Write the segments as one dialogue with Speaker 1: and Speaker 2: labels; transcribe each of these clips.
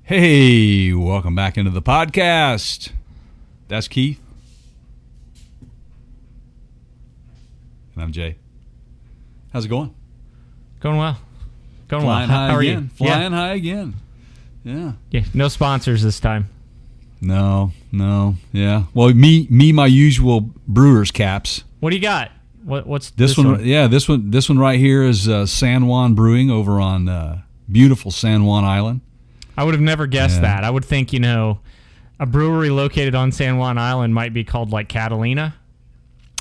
Speaker 1: Hey, welcome back into the podcast. That's Keith. And I'm Jay. How's it going?
Speaker 2: Going well. Going
Speaker 1: Flying
Speaker 2: well.
Speaker 1: high
Speaker 2: How are
Speaker 1: again.
Speaker 2: you?
Speaker 1: Flying high again. Yeah.
Speaker 2: Yeah. No sponsors this time.
Speaker 1: No. Yeah. Well, me, my usual Brewers caps.
Speaker 2: What do you got? What's
Speaker 1: this one? Yeah, this one right here is San Juan Brewing over on beautiful San Juan Island.
Speaker 2: I would have never guessed that. I would think, a brewery located on San Juan Island might be called like Catalina.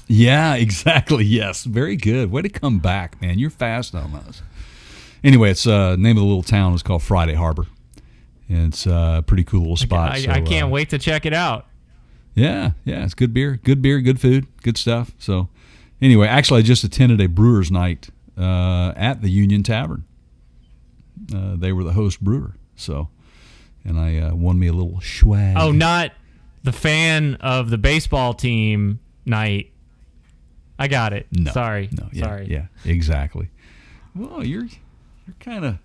Speaker 1: Yeah, exactly. Yes. Very good. Way to come back, man. You're fast on us. Anyway, it's name of the little town is called Friday Harbor. And it's a pretty cool little spot.
Speaker 2: I can't wait to check it out.
Speaker 1: Yeah. It's good beer, good food, good stuff. So anyway, actually I just attended a Brewers night at the Union Tavern. They were the host brewer. So, and I won me a little swag.
Speaker 2: Oh, not the fan of the baseball team night. I got it.
Speaker 1: No,
Speaker 2: Sorry.
Speaker 1: Sorry. Yeah, exactly. Well, you're kind of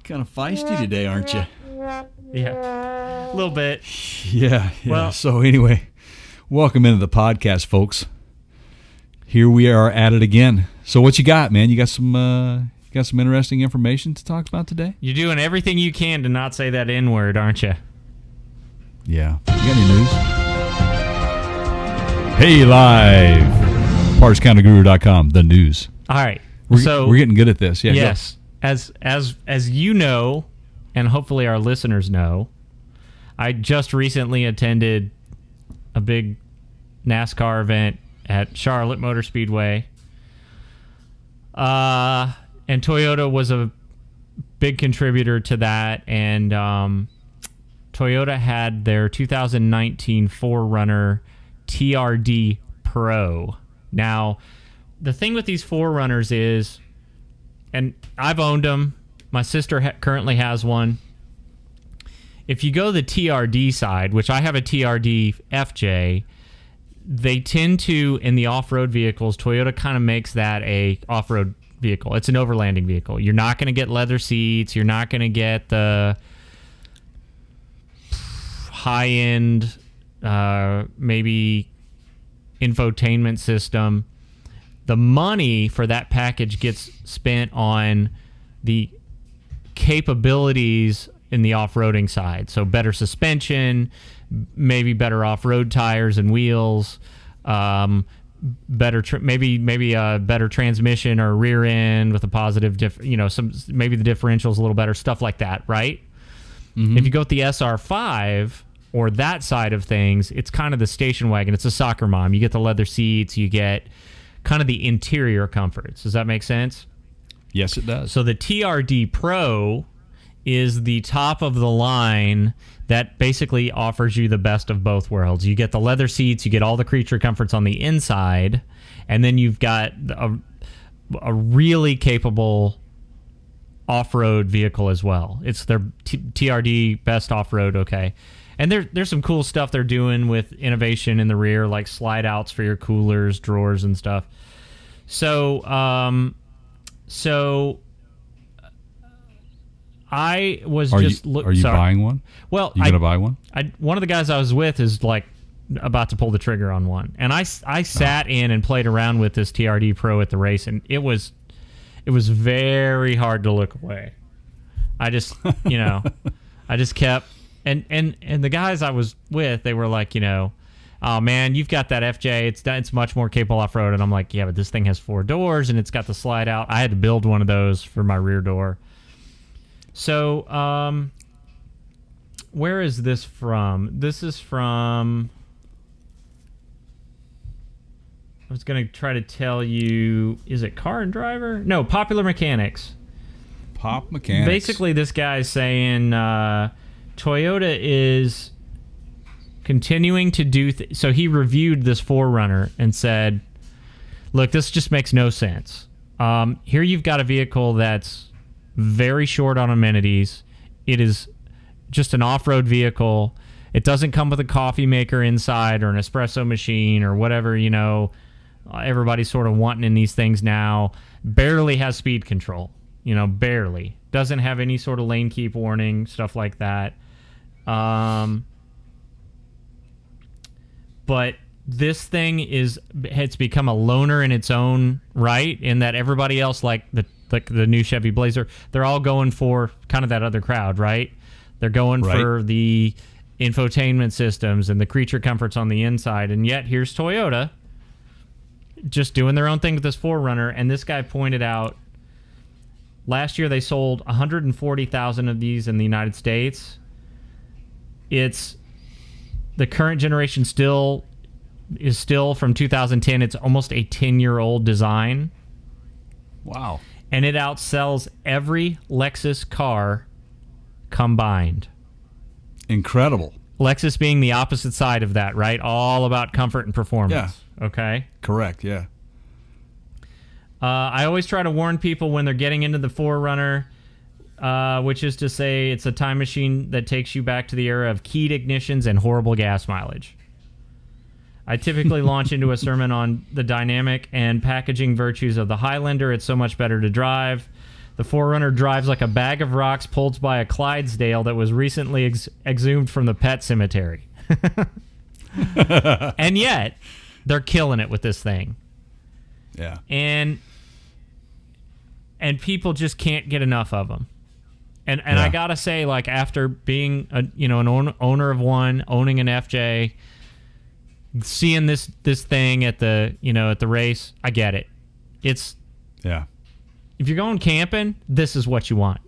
Speaker 1: feisty today, aren't you?
Speaker 2: Yeah, a little bit.
Speaker 1: Yeah.
Speaker 2: Well,
Speaker 1: so anyway, welcome into the podcast, folks. Here we are at it again. So what you got, man? You got some interesting information to talk about today?
Speaker 2: You're doing everything you can to not say that N-word, aren't you?
Speaker 1: Yeah. You got any news? Hey, live. PartsCounterGuru.com, the news.
Speaker 2: All right.
Speaker 1: We're getting good at this. Yeah.
Speaker 2: Yes. As you know, and hopefully our listeners know, I just recently attended a big NASCAR event at Charlotte Motor Speedway. And Toyota was a big contributor to that. And Toyota had their 2019 4Runner TRD Pro. Now, the thing with these 4Runners is, and I've owned them. My sister currently has one. If you go the TRD side, which I have a TRD FJ, they tend to, in the off-road vehicles, Toyota kind of makes that a off-road vehicle. It's an overlanding vehicle. You're not going to get leather seats. You're not going to get the high-end, maybe infotainment system. The money for that package gets spent on the capabilities in the off-roading side. So better suspension, maybe better off-road tires and wheels, better maybe a better transmission or rear end with a positive maybe the differential's a little better, stuff like that, right? Mm-hmm. If you go with the SR5 or that side of things, it's kind of the station wagon. It's a soccer mom. You get the leather seats, you get kind of the interior comforts. Does that make sense?
Speaker 1: Yes, it does.
Speaker 2: So the TRD Pro is the top of the line that basically offers you the best of both worlds. You get the leather seats, you get all the creature comforts on the inside, and then you've got a really capable off-road vehicle as well. It's their TRD best off-road, okay. And there's some cool stuff they're doing with innovation in the rear, like slide outs for your coolers, drawers, and stuff. So I was
Speaker 1: Are you buying one?
Speaker 2: Well,
Speaker 1: you gonna buy one?
Speaker 2: One of the guys I was with is like about to pull the trigger on one, and I sat in and played around with this TRD Pro at the race, and it was very hard to look away. I just I just kept. And the guys I was with, they were like, oh man, you've got that FJ. It's much more capable off road. And I'm like, yeah, but this thing has 4 doors and it's got the slide out. I had to build one of those for my rear door. So, where is this from? This is from. I was gonna try to tell you. Is it Car and Driver? No, Popular Mechanics.
Speaker 1: Pop Mechanics.
Speaker 2: Basically, this guy's saying. Toyota is continuing to do... So he reviewed this 4Runner and said, look, this just makes no sense. Here you've got a vehicle that's very short on amenities. It is just an off-road vehicle. It doesn't come with a coffee maker inside or an espresso machine or whatever, everybody's sort of wanting in these things now. Barely has speed control, barely. Doesn't have any sort of lane keep warning, stuff like that. But this thing it's become a loner in its own right, in that everybody else, like the new Chevy Blazer, they're all going for kind of that other crowd, right? They're going for the infotainment systems and the creature comforts on the inside, and yet here's Toyota just doing their own thing with this 4Runner. And this guy pointed out last year they sold 140,000 of these in the United States. It's the current generation is still from 2010. It's almost a 10-year-old design.
Speaker 1: Wow.
Speaker 2: And it outsells every Lexus car combined.
Speaker 1: Incredible.
Speaker 2: Lexus being the opposite side of that, right? All about comfort and performance. Yeah. Okay?
Speaker 1: Correct, yeah.
Speaker 2: I always try to warn people when they're getting into the 4Runner, which is to say it's a time machine that takes you back to the era of keyed ignitions and horrible gas mileage. I typically launch into a sermon on the dynamic and packaging virtues of the Highlander. It's so much better to drive. The 4Runner drives like a bag of rocks pulled by a Clydesdale that was recently exhumed from the pet cemetery. And yet, they're killing it with this thing.
Speaker 1: Yeah.
Speaker 2: And people just can't get enough of them. And
Speaker 1: Yeah.
Speaker 2: I gotta say, like, after being an owner of one, owning an FJ, seeing this thing at the race, I get it. It's
Speaker 1: Yeah.
Speaker 2: if you're going camping, this is what you want.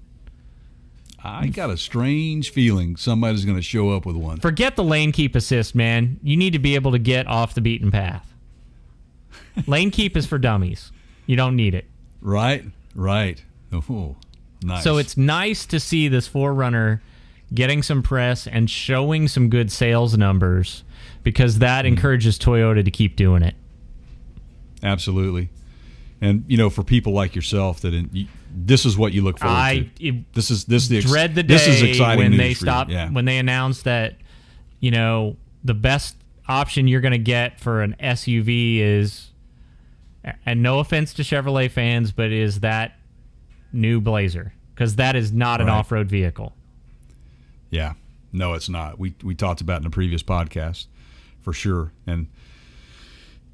Speaker 1: I got a strange feeling somebody's going to show up with one.
Speaker 2: Forget the lane keep assist, man. You need to be able to get off the beaten path. Lane keep is for dummies. You don't need it.
Speaker 1: Right. Oh, nice.
Speaker 2: So it's nice to see this 4Runner getting some press and showing some good sales numbers, because that encourages Toyota to keep doing it.
Speaker 1: Absolutely. And, for people like yourself, this is what you look forward to. This is
Speaker 2: dread the day
Speaker 1: this is exciting
Speaker 2: when
Speaker 1: news
Speaker 2: they
Speaker 1: for
Speaker 2: stop,
Speaker 1: you. Yeah.
Speaker 2: when they announce that, the best option you're going to get for an SUV is, and no offense to Chevrolet fans, but is that new Blazer, because that is not an off-road vehicle.
Speaker 1: Yeah. No, it's not. We talked about it in a previous podcast, for sure. And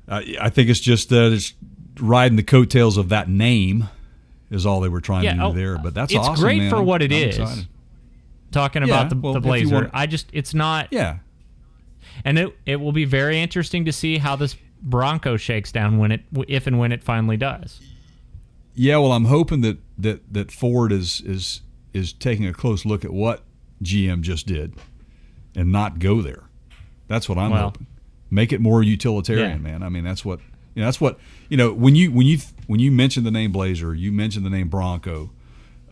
Speaker 1: I think it's just it's riding the coattails of that name is all they were trying to do there. But that's awesome,
Speaker 2: It's great
Speaker 1: man.
Speaker 2: for what it
Speaker 1: I'm
Speaker 2: is.
Speaker 1: excited.
Speaker 2: Talking about the Blazer, it's not.
Speaker 1: Yeah.
Speaker 2: And it will be very interesting to see how this Bronco shakes down if and when it finally does.
Speaker 1: Yeah, well, I'm hoping that Ford is taking a close look at what GM just did and not go there. That's what I'm hoping. Make it more utilitarian, man. I mean, that's what when you mention the name Blazer, you mention the name Bronco,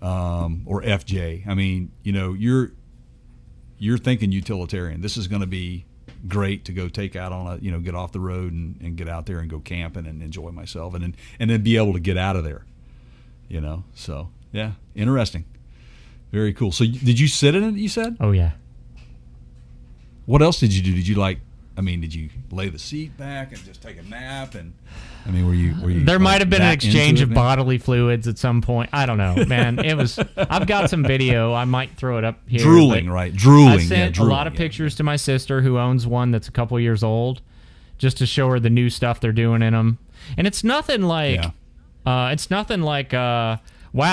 Speaker 1: or FJ. I mean, you're thinking utilitarian. This is going to be great to go take out on get off the road and get out there and go camping and enjoy myself and then be able to get out of there. So yeah, interesting. Very cool. So did you sit in it, you said?
Speaker 2: Oh, yeah.
Speaker 1: What else did you do? Did you lay the seat back and just take a nap? And were you?
Speaker 2: There might have been an exchange of
Speaker 1: man?
Speaker 2: bodily fluids at some point. I don't know, man. It was. I've got some video. I might throw it up here.
Speaker 1: Drooling, right? Drooling.
Speaker 2: I sent a lot of pictures to my sister, who owns one that's a couple years old, just to show her the new stuff they're doing in them. And it's nothing like. Wow,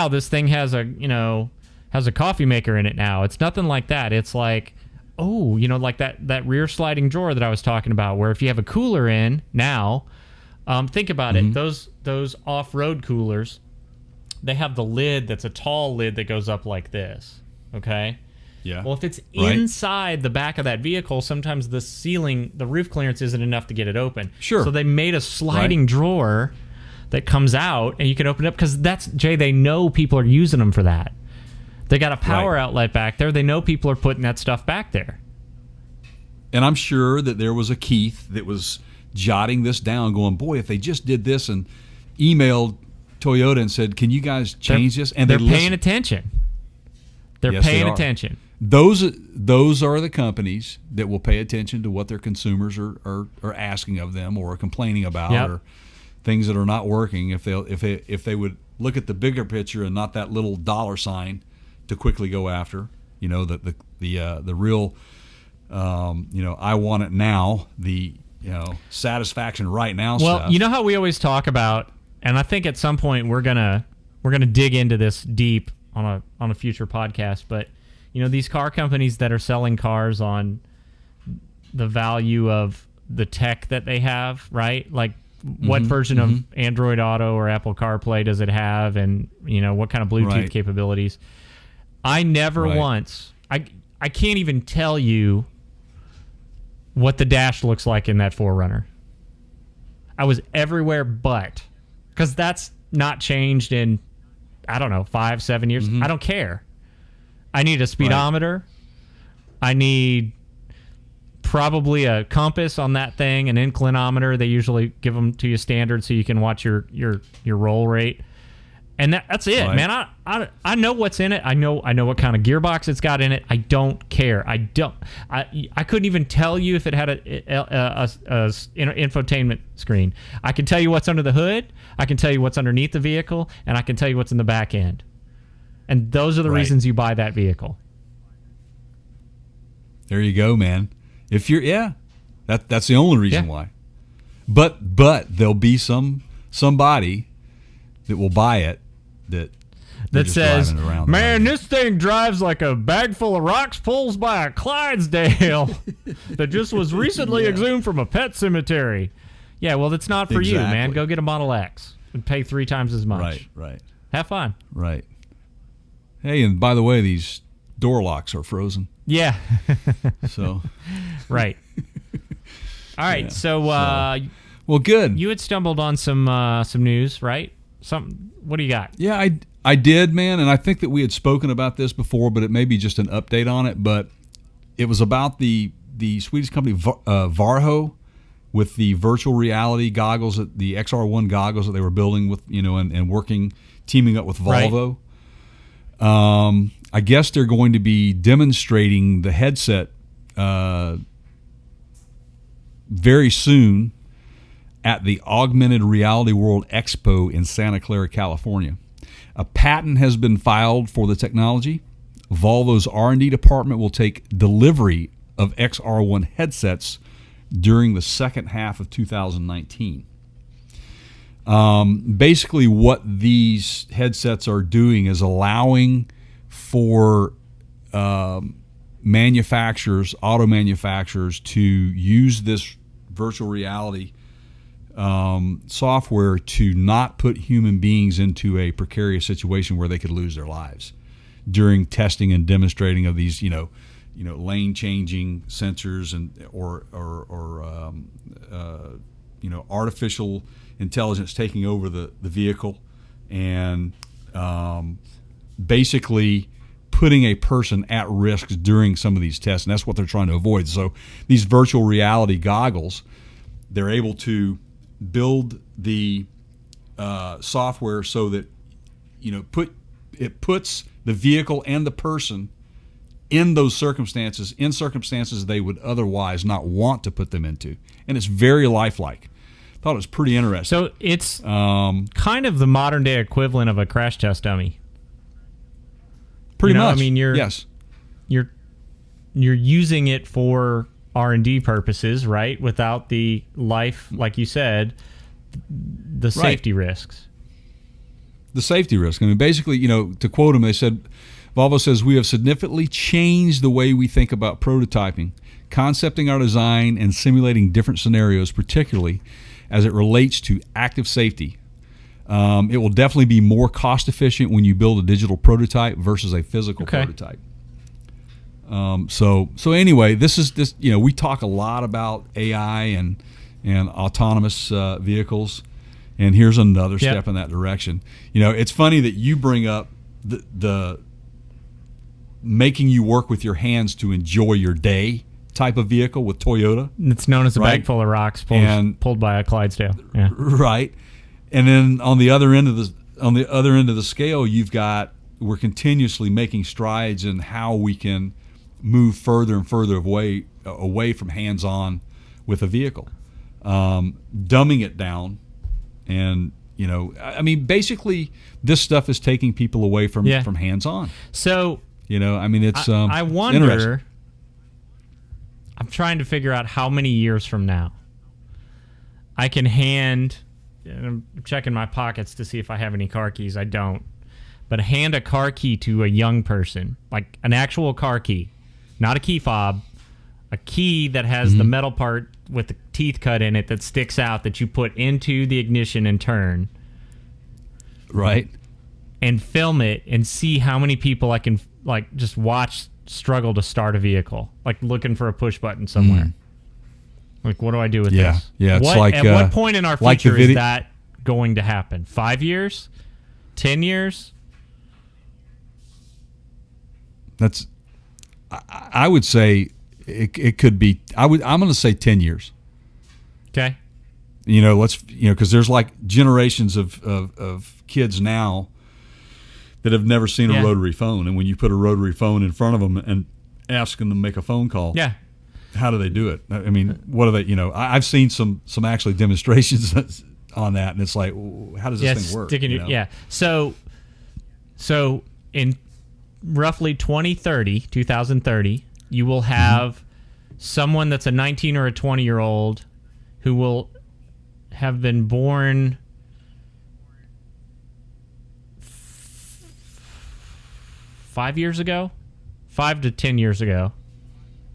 Speaker 2: this thing has a coffee maker in it now. It's nothing like that. It's like, like that rear sliding drawer that I was talking about, where if you have a cooler in now, think about it. Those off-road coolers, they have the lid that's a tall lid that goes up like this. Okay?
Speaker 1: Yeah.
Speaker 2: Well, if it's inside the back of that vehicle, sometimes the roof clearance isn't enough to get it open.
Speaker 1: Sure.
Speaker 2: So they made a sliding drawer that comes out and you can open it up, because they know people are using them for that. They got a power outlet back there. They know people are putting that stuff back there.
Speaker 1: And I'm sure that there was a Keith that was jotting this down, going, boy, if they just did this, and emailed Toyota and said, can you guys change this? And
Speaker 2: they're paying attention. They're paying attention.
Speaker 1: Those are the companies that will pay attention to what their consumers are asking of them or complaining about.
Speaker 2: Yep.
Speaker 1: Or things that are not working, if they would look at the bigger picture and not that little dollar sign to quickly go after, the real, I want it now, the satisfaction right now stuff.
Speaker 2: Well, you know how we always talk about, and I think at some point we're gonna dig into this deep on a future podcast, but these car companies that are selling cars on the value of the tech that they have, right? Like what version of Android Auto or Apple CarPlay does it have, and what kind of Bluetooth capabilities. I never once, I can't even tell you what the dash looks like in that 4Runner. I was everywhere but, because that's not changed in, I don't know, 5-7 years. I don't care. I need a speedometer. I need probably a compass on that thing, an inclinometer. They usually give them to you standard so you can watch your roll rate. And that's it, man. I know what's in it. I know what kind of gearbox it's got in it. I don't care. I couldn't even tell you if it had a infotainment screen. I can tell you what's under the hood. I can tell you what's underneath the vehicle, and I can tell you what's in the back end. And those are the reasons you buy that vehicle.
Speaker 1: There you go, man. If you're that's the only reason why. But there'll be somebody that will buy it that
Speaker 2: says, man, this thing drives like a bag full of rocks pulled by a Clydesdale that just was recently exhumed from a pet cemetery. Yeah, well, that's not for you, man. Go get a Model X and pay 3 times as much.
Speaker 1: Right.
Speaker 2: Have fun.
Speaker 1: Right. Hey, and by the way, these door locks are frozen.
Speaker 2: Yeah.
Speaker 1: So.
Speaker 2: Right. All right. So,
Speaker 1: well, good.
Speaker 2: You had stumbled on some news, right? What do you got?
Speaker 1: Yeah, I did, man, and I think that we had spoken about this before, but it may be just an update on it. But it was about the Swedish company Varho with the virtual reality goggles, the XR1 goggles that they were building with, and teaming up with Volvo. Right. I guess they're going to be demonstrating the headset very soon at the Augmented Reality World Expo in Santa Clara, California. A patent has been filed for the technology. Volvo's R&D department will take delivery of XR1 headsets during the second half of 2019. Basically, what these headsets are doing is allowing for auto manufacturers to use this virtual reality software to not put human beings into a precarious situation where they could lose their lives during testing and demonstrating of these, lane changing sensors and or artificial intelligence taking over the vehicle and basically putting a person at risk during some of these tests, and that's what they're trying to avoid. So these virtual reality goggles, they're able to build the software so that it puts the vehicle and the person in those circumstances they would otherwise not want to put them into, and it's very lifelike. Thought it was pretty interesting.
Speaker 2: So it's kind of the modern day equivalent of a crash test dummy.
Speaker 1: Pretty much.
Speaker 2: I mean, you're using it for R&D purposes, right? Without the life, like you said, the safety risks.
Speaker 1: The safety risk. I mean, basically, to quote them, they said, Volvo says, we have significantly changed the way we think about prototyping, concepting our design, and simulating different scenarios, particularly as it relates to active safety. It will definitely be more cost efficient when you build a digital prototype versus a physical prototype. So anyway, this we talk a lot about AI and autonomous vehicles, and here's another step in that direction. It's funny that you bring up the making you work with your hands to enjoy your day type of vehicle with Toyota.
Speaker 2: It's known as a bag full of rocks pulled by a Clydesdale. Yeah.
Speaker 1: Right. And then on the other end of the scale, we're continuously making strides in how we can move further and further away from hands-on with a vehicle, dumbing it down And I mean, basically, this stuff is taking people away from hands-on.
Speaker 2: So,
Speaker 1: I mean, it's
Speaker 2: I wonder.
Speaker 1: interesting.
Speaker 2: I'm trying to figure out how many years from now I can hand. And I'm checking my pockets to see if I have any car keys. I don't. But hand a car key to a young person, like an actual car key, not a key fob, a key that has the metal part with the teeth cut in it that sticks out that you put into the ignition and turn.
Speaker 1: Right.
Speaker 2: And film it and see how many people I can just watch struggle to start a vehicle, like looking for a push button somewhere. Like, what do I do with this?
Speaker 1: Yeah, it's
Speaker 2: at what point in our future is that going to happen? 5 years? 10 years?
Speaker 1: I would say it could be. I'm going to say 10 years.
Speaker 2: Okay.
Speaker 1: Because there's like generations of kids now that have never seen a rotary phone, and when you put a rotary phone in front of them and ask them to make a phone call, how do they do it? I mean, what are they? I've seen some actually demonstrations on that, and it's like, how does this thing work?
Speaker 2: So in roughly 2030, you will have someone that's a 19 or a 20-year-old who will have been born 5 years ago, 5 to 10 years ago,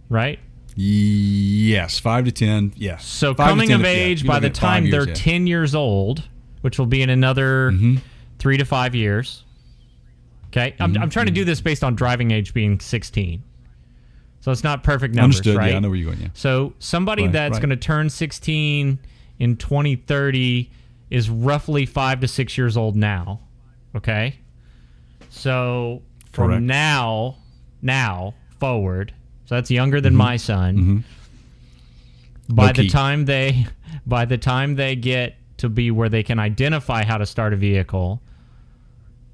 Speaker 2: right?
Speaker 1: Yes, 5 to 10. Yes.
Speaker 2: So coming of age by the time they're 10 years old, which will be in another 3 to 5 years. Okay, I'm trying to do this based on driving age being 16. So it's not perfect numbers,
Speaker 1: Understood.
Speaker 2: right?
Speaker 1: Yeah, I know where you're going. Yeah.
Speaker 2: So somebody that's going to turn 16 in 2030 is roughly 5 to 6 years old now. Okay, so from now forward, so that's younger than my son. By the time they get to be where they can identify how to start a vehicle,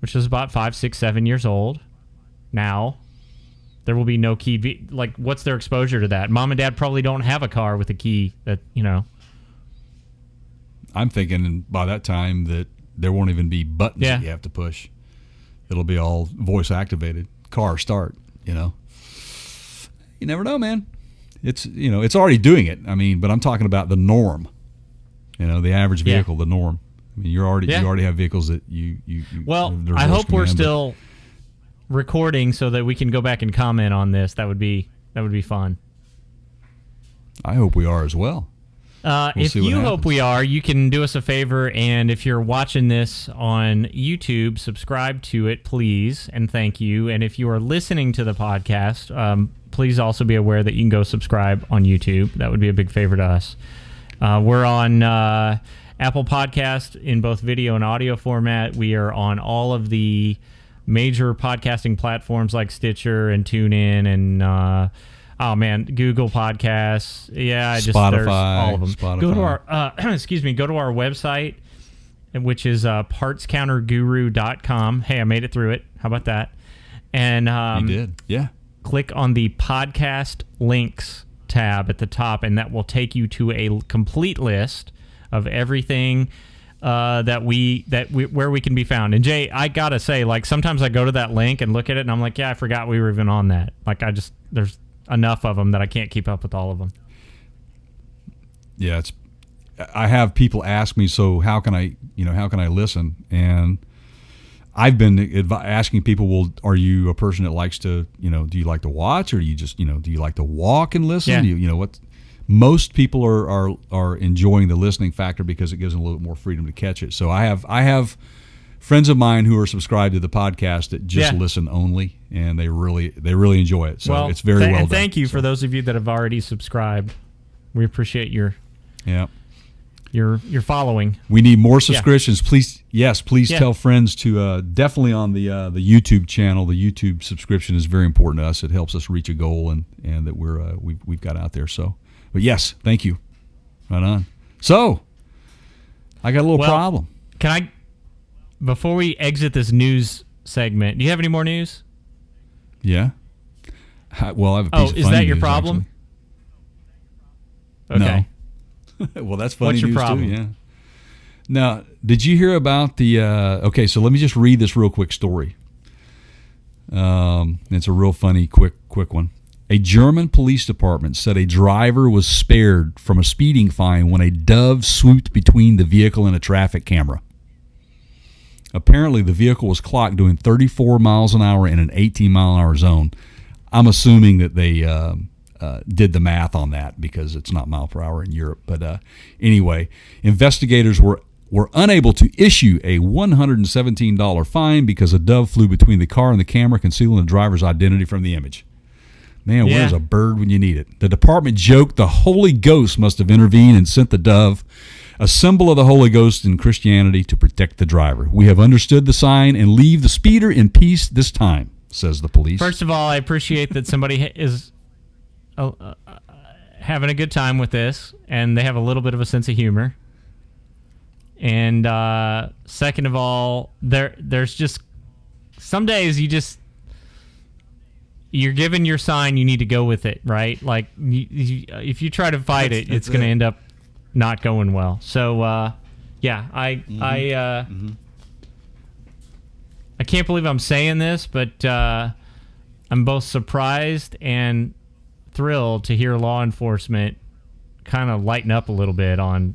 Speaker 2: which is about 5, 6, 7 years old now, there will be no key. Like, what's their exposure to that? Mom and dad probably don't have a car with a key that,
Speaker 1: I'm thinking by that time that there won't even be buttons that you have to push. It'll be all voice activated. Car start, You never know, man. It's it's already doing it. I mean, but I'm talking about the norm. The average vehicle, the norm. I mean, you already have vehicles that you
Speaker 2: Well, I hope we're still recording so that we can go back and comment on this. That would be fun.
Speaker 1: I hope we are as well.
Speaker 2: If you hope we are, you can do us a favor, and if you're watching this on YouTube, subscribe to it, please, and thank you. And if you are listening to the podcast, please also be aware that you can go subscribe on YouTube. That would be a big favor to us. We're on Apple Podcast in both video and audio format. We are on all of the major podcasting platforms like Stitcher and TuneIn and Google Podcasts. Yeah,
Speaker 1: Spotify,
Speaker 2: there's all of them.
Speaker 1: Spotify.
Speaker 2: Go to our go to our website, which is partscounterguru.com. Hey, I made it through it. How about that? And
Speaker 1: you did, yeah.
Speaker 2: Click on the podcast links tab at the top, and that will take you to a complete list of everything where we can be found. And Jay, I gotta say, like, sometimes I go to that link and look at it, and I'm like, I forgot we were even on that. Like, there's enough of them that I can't keep up with all of them.
Speaker 1: Yeah, I have people ask me, so how can I listen? And I've been asking people, well, are you a person that likes to, do you like to watch, or do you just, do you like to walk and listen?
Speaker 2: Yeah.
Speaker 1: What? Most people are enjoying the listening factor because it gives them a little bit more freedom to catch it. So I have friends of mine who are subscribed to the podcast that just listen only, and they really enjoy it. So it's very well done.
Speaker 2: And thank you for those of you that have already subscribed. We appreciate your following.
Speaker 1: We need more subscriptions. Please tell friends to definitely on the YouTube channel. The YouTube subscription is very important to us. It helps us reach a goal and that we've got out there. So, but yes, thank you. Right on. So, I got a little problem.
Speaker 2: Can I, before we exit this news segment, do you have any more news?
Speaker 1: Yeah. Well, I have a piece of
Speaker 2: is
Speaker 1: funny
Speaker 2: that your
Speaker 1: news,
Speaker 2: problem?
Speaker 1: Actually.
Speaker 2: Okay.
Speaker 1: No. Well, that's funny
Speaker 2: What's your
Speaker 1: news
Speaker 2: problem?
Speaker 1: too, Now, did you hear about the? Okay, so let me just read this real quick story. It's a real funny, quick one. A German police department said a driver was spared from a speeding fine when a dove swooped between the vehicle and a traffic camera. Apparently, the vehicle was clocked doing 34 miles an hour in an 18-mile-an-hour zone. I'm assuming that they did the math on that because it's not mile per hour in Europe. But anyway, investigators were unable to issue a $117 fine because a dove flew between the car and the camera, concealing the driver's identity from the image. Man, where's a bird when you need it? The department joked the Holy Ghost must have intervened and sent the dove, a symbol of the Holy Ghost in Christianity, to protect the driver. We have understood the sign and leave the speeder in peace this time, says the police.
Speaker 2: First of all, I appreciate that somebody is having a good time with this, and they have a little bit of a sense of humor. And second of all, there's just some days you're given your sign, you need to go with it, right? Like if you try to fight it's going to end up not going well. So I can't believe I'm saying this, but I'm both surprised and thrilled to hear law enforcement kind of lighten up a little bit on.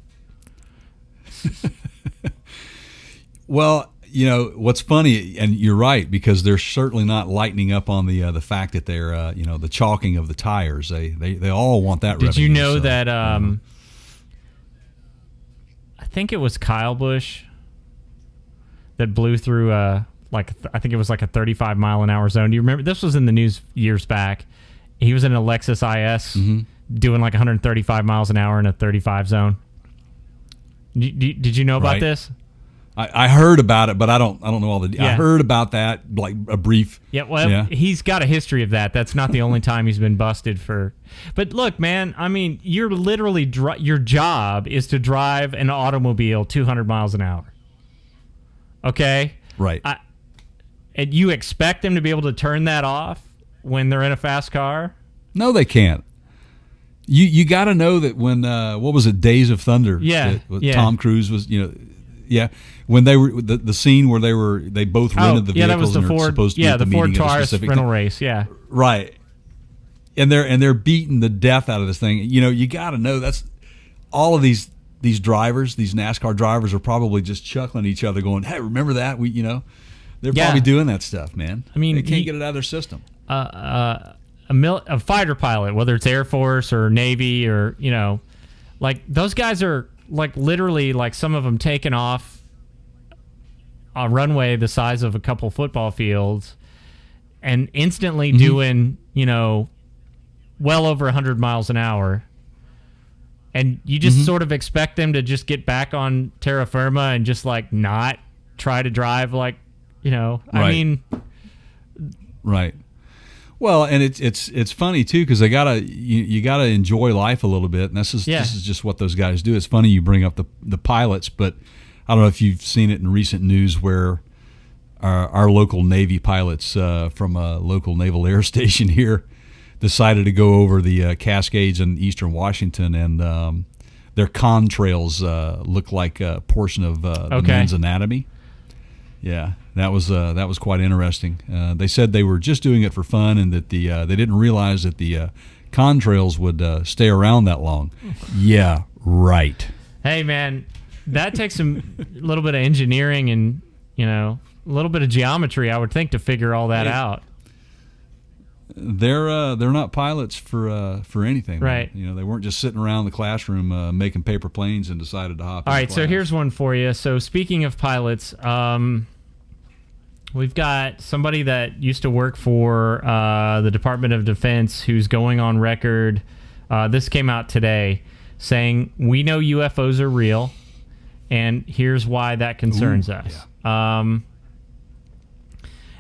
Speaker 1: Well, you know what's funny, and you're right, because they're certainly not lightening up on the fact that they're the chalking of the tires. They all want that.
Speaker 2: Did
Speaker 1: revenue,
Speaker 2: you know
Speaker 1: so,
Speaker 2: that? I think it was Kyle Busch that blew through I think it was like a 35-mile-an-hour zone. Do you remember? This was in the news years back. He was in a Lexus IS doing like 135 miles an hour in a 35 zone. Did you know about this?
Speaker 1: I heard about it, but I don't know all the.
Speaker 2: Yeah.
Speaker 1: I heard about that, like a brief.
Speaker 2: Yeah, well, he's got a history of that. That's not the only time he's been busted for. But look, man, I mean, you're literally your job is to drive an automobile 200 miles an hour. Okay.
Speaker 1: Right.
Speaker 2: And you expect them to be able to turn that off when they're in a fast car?
Speaker 1: No, they can't. You got to know that when what was it, Days of Thunder? Tom Cruise was when they were the scene where they both rented the vehicles.
Speaker 2: That was the Ford.
Speaker 1: Supposed to be
Speaker 2: the Ford Taurus rental
Speaker 1: time.
Speaker 2: race. Yeah,
Speaker 1: right. And they're beating the death out of this thing. You know, you got to know that's all of these drivers, these NASCAR drivers, are probably just chuckling at each other, going, "Hey, remember that? They're probably doing that stuff, man.
Speaker 2: I mean,
Speaker 1: they can't get it out of their system."
Speaker 2: A fighter pilot, whether it's Air Force or Navy or, like those guys are like literally like some of them taking off a runway the size of a couple football fields and instantly doing, well over 100 miles an hour. And you just sort of expect them to just get back on terra firma and just like not try to drive like,
Speaker 1: Right.
Speaker 2: I mean.
Speaker 1: Right. Well, and it's funny too, because you gotta enjoy life a little bit, and this is just what those guys do. It's funny you bring up the pilots, but I don't know if you've seen it in recent news where our local Navy pilots from a local naval air station here decided to go over the Cascades in eastern Washington, and their contrails look like a portion of the men's anatomy. Yeah, that was quite interesting. They said they were just doing it for fun, and that they didn't realize that the contrails would stay around that long. Yeah, right.
Speaker 2: Hey, man, that takes a little bit of engineering and a little bit of geometry, I would think, to figure all that out.
Speaker 1: They're not pilots for anything,
Speaker 2: right?
Speaker 1: They weren't just sitting around the classroom making paper planes and decided to hop.
Speaker 2: All right, so here's one for you. So speaking of pilots, we've got somebody that used to work for the Department of Defense who's going on record. This came out today, saying we know UFOs are real, and here's why that concerns us. Yeah.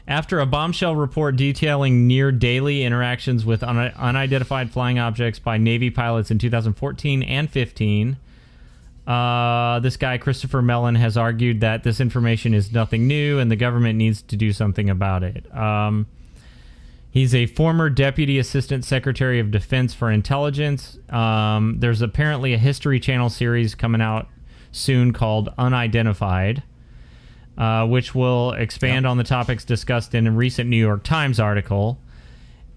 Speaker 2: After a bombshell report detailing near-daily interactions with unidentified flying objects by Navy pilots in 2014 and 15, this guy, Christopher Mellon, has argued that this information is nothing new and the government needs to do something about it. He's a former Deputy Assistant Secretary of Defense for Intelligence. There's apparently a History Channel series coming out soon called Unidentified, which will expand on the topics discussed in a recent New York Times article.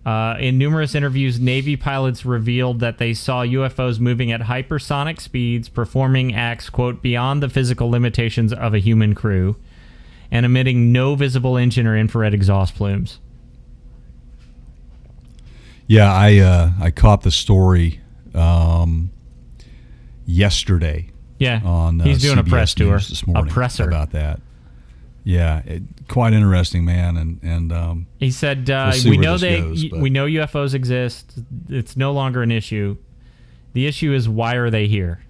Speaker 2: In numerous interviews, Navy pilots revealed that they saw UFOs moving at hypersonic speeds, performing acts, quote, beyond the physical limitations of a human crew, and emitting no visible engine or infrared exhaust plumes.
Speaker 1: Yeah, I caught the story yesterday.
Speaker 2: Yeah,
Speaker 1: on
Speaker 2: he's doing
Speaker 1: CBS
Speaker 2: a press tour,
Speaker 1: News this morning
Speaker 2: a presser
Speaker 1: about that. Yeah, quite interesting, man. And
Speaker 2: he said,
Speaker 1: we'll
Speaker 2: "We know
Speaker 1: we
Speaker 2: know UFOs exist. It's no longer an issue. The issue is why are they here?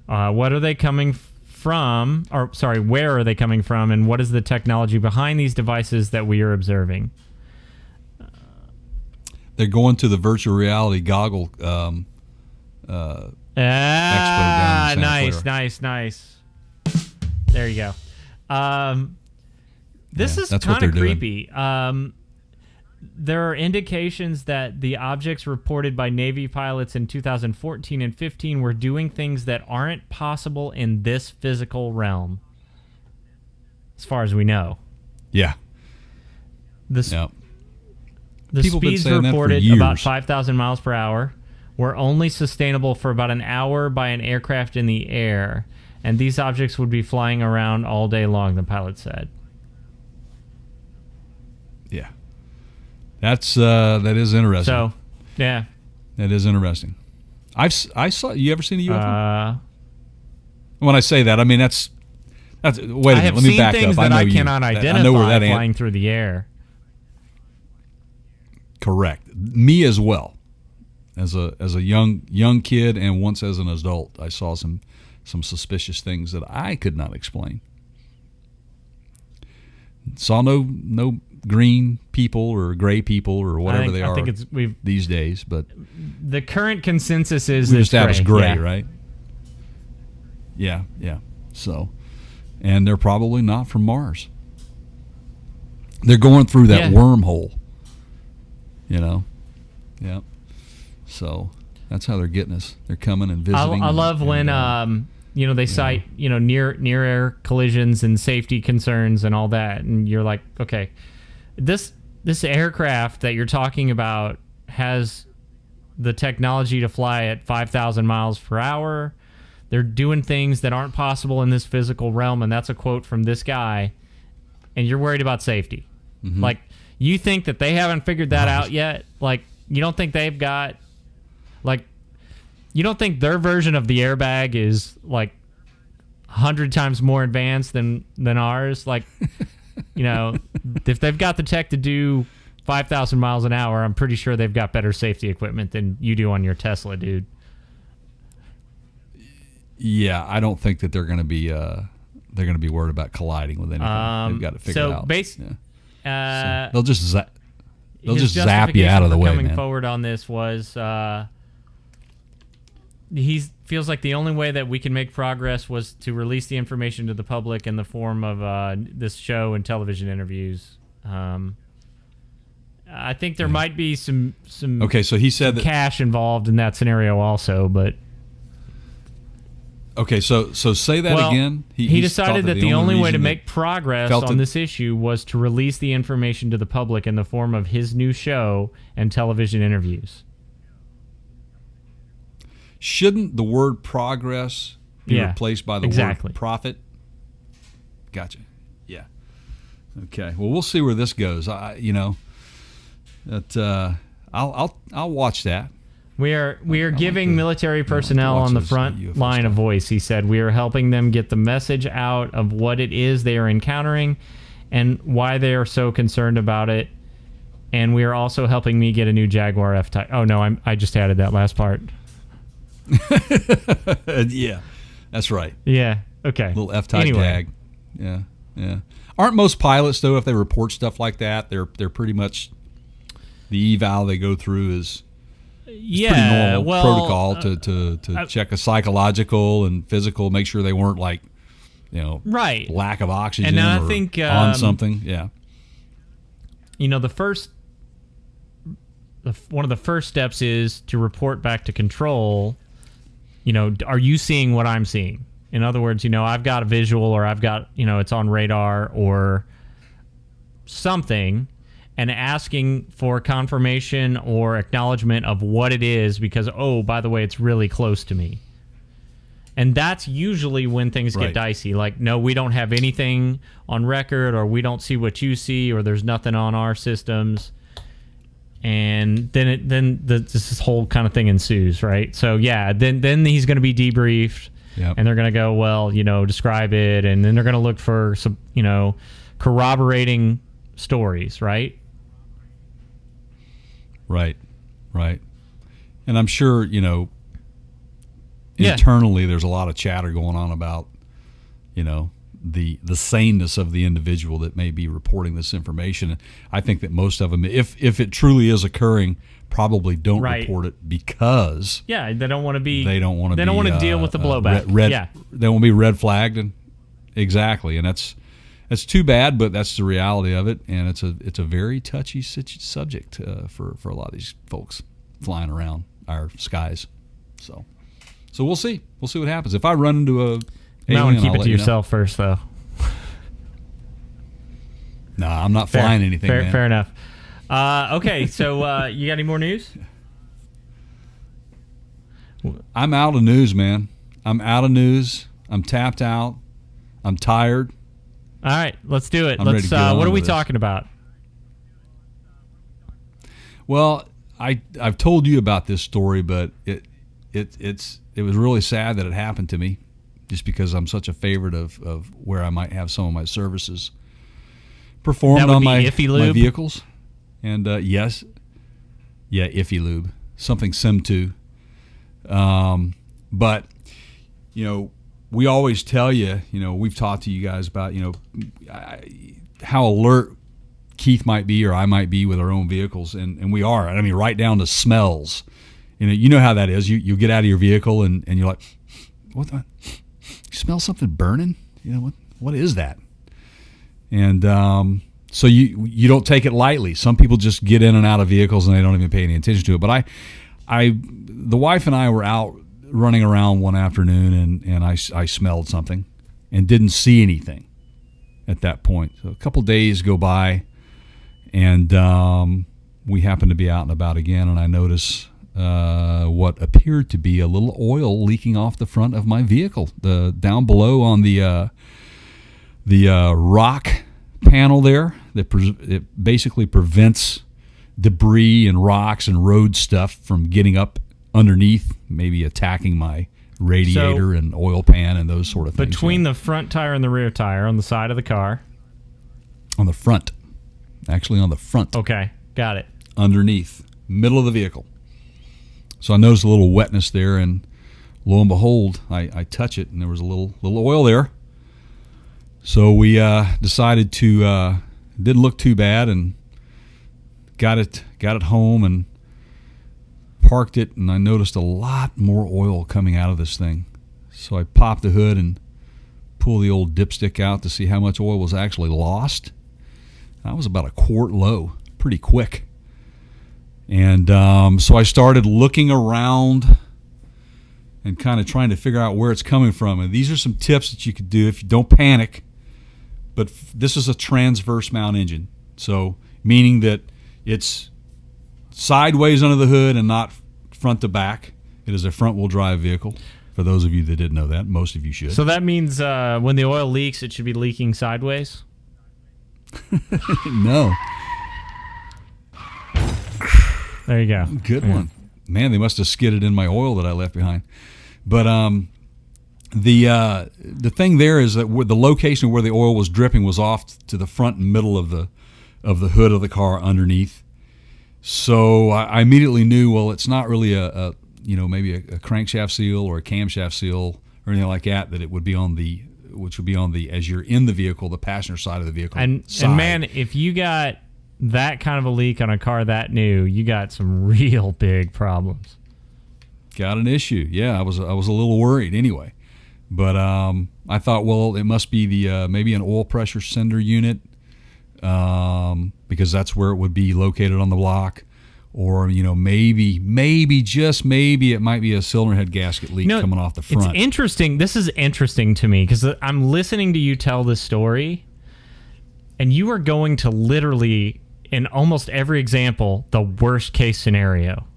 Speaker 2: What are they coming from? Or sorry, where are they coming from? And what is the technology behind these devices that we are observing?"
Speaker 1: They're going to the virtual reality goggle expo down in Santa Clara.
Speaker 2: Nice. There you go. This is kind of creepy. There are indications that the objects reported by Navy pilots in 2014 and 15 were doing things that aren't possible in this physical realm, as far as we know.
Speaker 1: Yeah.
Speaker 2: The
Speaker 1: People have been
Speaker 2: speeds
Speaker 1: saying that for
Speaker 2: reported,
Speaker 1: years.
Speaker 2: about 5,000 miles per hour, were only sustainable for about an hour by an aircraft in the air, and these objects would be flying around all day long, the pilot said.
Speaker 1: Yeah. That is interesting.
Speaker 2: So, yeah.
Speaker 1: That is interesting. I saw. You ever seen a UFO? When I say that, I mean that's. Wait a minute. Let me back up.
Speaker 2: I have seen things that I cannot identify
Speaker 1: I know where that
Speaker 2: flying through the air.
Speaker 1: Correct. Me as well. As a young kid and once as an adult, I saw some suspicious things that I could not explain. Saw no green people or gray people or whatever they are these days, but
Speaker 2: the current consensus is
Speaker 1: we've established gray,
Speaker 2: yeah.
Speaker 1: Right? Yeah. So, and they're probably not from Mars. They're going through that wormhole. Yeah. So that's how they're getting us. They're coming and visiting.
Speaker 2: I love when they cite near air collisions and safety concerns and all that, and you're like, okay, this aircraft that you're talking about has the technology to fly at 5,000 miles per hour. They're doing things that aren't possible in this physical realm, and that's a quote from this guy. And you're worried about safety. Mm-hmm. Like, you think that they haven't figured that out yet? Like, you don't think they've got, like, you don't think their version of the airbag is like 100 times more advanced than ours? Like, if they've got the tech to do 5,000 miles an hour, I'm pretty sure they've got better safety equipment than you do on your Tesla, dude.
Speaker 1: Yeah, I don't think that they're going to be worried about colliding with anything. They've got to figure it out. So they'll just zap you out of the way,
Speaker 2: coming
Speaker 1: man.
Speaker 2: Forward on this was he feels like the only way that we can make progress was to release the information to the public in the form of this show and television interviews. I think there might be some
Speaker 1: okay. So he said that
Speaker 2: cash involved in that scenario also, but.
Speaker 1: Okay, so say that again.
Speaker 2: He decided that the only way to make progress on this issue was to release the information to the public in the form of his new show and television interviews.
Speaker 1: Shouldn't the word progress be replaced by the word profit? Gotcha. Yeah. Okay. Well, we'll see where this goes. I'll watch that.
Speaker 2: We are giving military personnel on the front line a voice, he said. We are helping them get the message out of what it is they are encountering and why they are so concerned about it. And we are also helping me get a new Jaguar F-Type. Oh, no, I just added that last part.
Speaker 1: Yeah, that's right.
Speaker 2: Yeah, okay.
Speaker 1: Little F-Type tag. Yeah. Aren't most pilots, though, if they report stuff like that, they're pretty much the eval they go through is... It's pretty normal protocol to check a psychological and physical, make sure they weren't like, lack of oxygen
Speaker 2: and I
Speaker 1: or
Speaker 2: think,
Speaker 1: on something. Yeah.
Speaker 2: One of the first steps is to report back to control are you seeing what I'm seeing? In other words, I've got a visual, or I've got, it's on radar or something, and asking for confirmation or acknowledgement of what it is because, oh, by the way, it's really close to me. And that's usually when things get dicey. Like, no, we don't have anything on record, or we don't see what you see, or there's nothing on our systems. And then this whole kind of thing ensues, right? So, yeah, then he's going to be debriefed, and they're going to go, well, describe it, and then they're going to look for some, corroborating stories, right?
Speaker 1: Right. And I'm sure, internally there's a lot of chatter going on about, the saneness of the individual that may be reporting this information. I think that most of them, if it truly is occurring, probably don't report it because
Speaker 2: they don't want to be
Speaker 1: they don't want to
Speaker 2: deal with the blowback.
Speaker 1: They won't be red flagged, and exactly, and that's too bad, but that's the reality of it, and it's a very touchy subject for a lot of these folks flying around our skies. So we'll see what happens. If I run into a alien,
Speaker 2: keep it to yourself first, though.
Speaker 1: No, I'm not flying anything. Man.
Speaker 2: Fair enough. Okay, so you got any more news?
Speaker 1: I'm out of news, man. I'm out of news. I'm tapped out. I'm tired.
Speaker 2: All right, let's do it.
Speaker 1: I'm ready to get on
Speaker 2: what are we
Speaker 1: with this.
Speaker 2: talking about?
Speaker 1: Well, I've told you about this story, but it was really sad that it happened to me, just because I'm such a favorite of where I might have some of my services performed on my vehicles. And yes, Iffy Lube, something Sim2. But we always tell you, we've talked to you guys about, how alert Keith might be or I might be with our own vehicles, and we are. I mean, right down to smells. You know how that is. You get out of your vehicle and you're like, what? You smell something burning? What is that? And so you don't take it lightly. Some people just get in and out of vehicles and they don't even pay any attention to it. But the wife and I were out running around one afternoon, and I smelled something and didn't see anything at that point. So a couple days go by, and we happen to be out and about again, and I notice what appeared to be a little oil leaking off the front of my vehicle. Down below on the rock panel there, it basically prevents debris and rocks and road stuff from getting up underneath, maybe attacking my radiator and oil pan and those sort of things.
Speaker 2: Between the front tire and the rear tire on the side of the car?
Speaker 1: On the front. Actually on the front.
Speaker 2: Okay, got it.
Speaker 1: Underneath, middle of the vehicle. So I noticed a little wetness there, and lo and behold, I touch it, and there was a little oil there. So we decided to, didn't look too bad, and got it home and parked it, and I noticed a lot more oil coming out of this thing. So I popped the hood and pulled the old dipstick out to see how much oil was actually lost. That was about a quart low, pretty quick. And so I started looking around and kind of trying to figure out where it's coming from. And these are some tips that you could do if you don't panic. But this is a transverse mount engine, so meaning that it's sideways under the hood and not front to back. It is a front-wheel drive vehicle, for those of you that didn't know that. Most of you should.
Speaker 2: So that means when the oil leaks, it should be leaking sideways?
Speaker 1: No.
Speaker 2: There you go.
Speaker 1: Good one. Man, they must have skidded in my oil that I left behind. But the thing there is that the location where the oil was dripping was off to the front and middle of the hood of the car underneath. So I immediately knew, well, it's not really maybe a crankshaft seal or a camshaft seal or anything like that it would be on which would be on as you're in the vehicle, the passenger side of the vehicle.
Speaker 2: And man, if you got that kind of a leak on a car that new, you got some real big problems.
Speaker 1: Got an issue. Yeah, I was a little worried anyway. But I thought, well, it must be the maybe an oil pressure sender unit, because that's where it would be located on the block, or maybe just maybe it might be a cylinder head gasket leak coming off the front.
Speaker 2: It's interesting. This is interesting to me because I'm listening to you tell this story, and you are going to literally, in almost every example, the worst case scenario.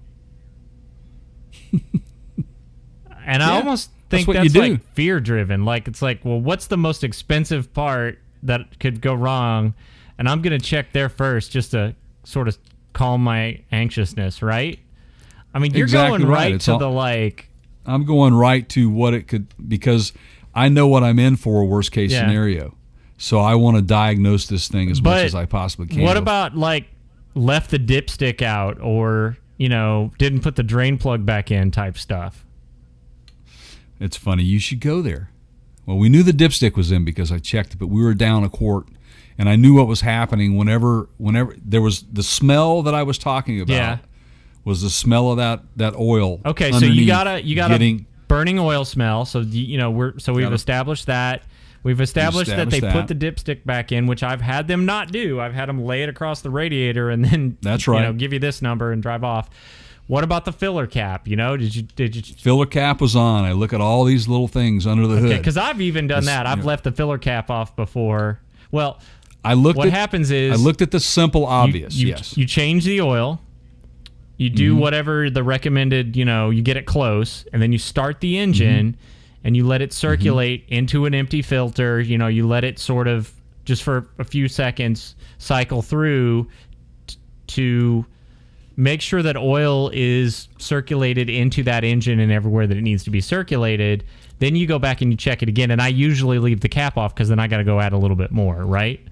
Speaker 2: And I almost think that's like fear driven. Like, it's like, well, what's the most expensive part that could go wrong? And I'm going to check there first just to sort of calm my anxiousness, right? I mean, you're
Speaker 1: exactly
Speaker 2: going right to
Speaker 1: I'm going right to what it could, because I know what I'm in for a worst case scenario. So I want to diagnose this thing as much as I possibly can.
Speaker 2: What about like left the dipstick out, or didn't put the drain plug back in type stuff?
Speaker 1: It's funny. You should go there. Well, we knew the dipstick was in because I checked it, but we were down a quart, and I knew what was happening whenever there was the smell that I was talking about.
Speaker 2: Yeah.
Speaker 1: Was the smell of that oil. Okay,
Speaker 2: so you got a burning oil smell. So we've established that. We've established that they put the dipstick back in, which I've had them not do. I've had them lay it across the radiator and then give you this number and drive off. What about the filler cap? Did you
Speaker 1: filler cap was on. I look at all these little things under the hood.
Speaker 2: Because I've even done that. I've left the filler cap off before. Well,
Speaker 1: what
Speaker 2: happens is
Speaker 1: I looked at the simple obvious.
Speaker 2: You change the oil. You do whatever the recommended. You get it close, and then you start the engine, and you let it circulate into an empty filter. You let it sort of just for a few seconds cycle through to make sure that oil is circulated into that engine and everywhere that it needs to be circulated. Then you go back and you check it again, and I usually leave the cap off because then I got to go add a little bit more, right?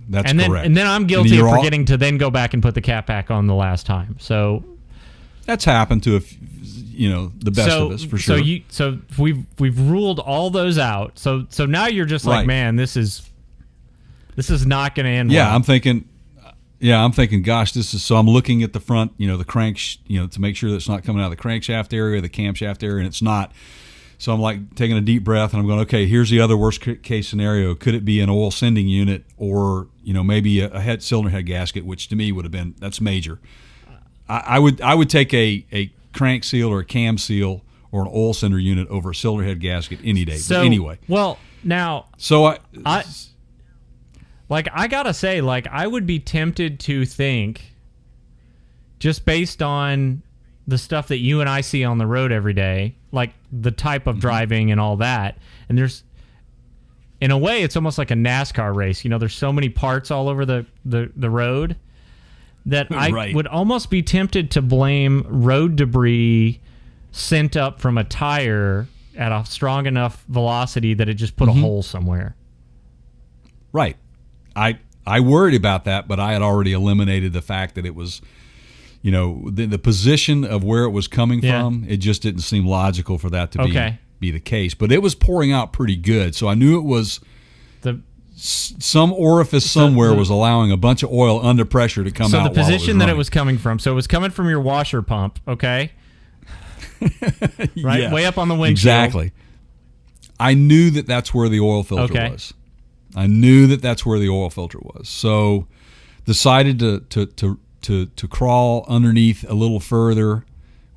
Speaker 1: That's correct.
Speaker 2: And then I'm guilty of forgetting to then go back and put the cap back on the last time. So
Speaker 1: that's happened to the best of us for sure.
Speaker 2: So we've ruled all those out. So now you're just like, man, this is not going to end well.
Speaker 1: I'm thinking, gosh, this is. So I'm looking at the front, the crank, to make sure that it's not coming out of the crankshaft area, the camshaft area, and it's not. So I'm like taking a deep breath, and I'm going, okay, here's the other worst case scenario. Could it be an oil sending unit, or maybe a cylinder head gasket, which to me would have been, that's major. I would take a crank seal or a cam seal or an oil sender unit over a cylinder head gasket any day.
Speaker 2: So,
Speaker 1: but anyway,
Speaker 2: well, now I gotta say, I would be tempted to think, just based on the stuff that you and I see on the road every day, like the type of driving and all that, and there's, in a way, it's almost like a NASCAR race. There's so many parts all over the road that I would almost be tempted to blame road debris sent up from a tire at a strong enough velocity that it just put a hole somewhere.
Speaker 1: Right. I worried about that, but I had already eliminated the fact that it was, the position of where it was coming from. It just didn't seem logical for that to be the case. But it was pouring out pretty good, so I knew it was some orifice somewhere was allowing a bunch of oil under pressure to come out.
Speaker 2: So the position that it was coming from. So it was coming from your washer pump, okay? Right, way up on the windshield.
Speaker 1: Exactly. I knew that that's where the oil filter was. I knew that that's where the oil filter was. So decided to crawl underneath a little further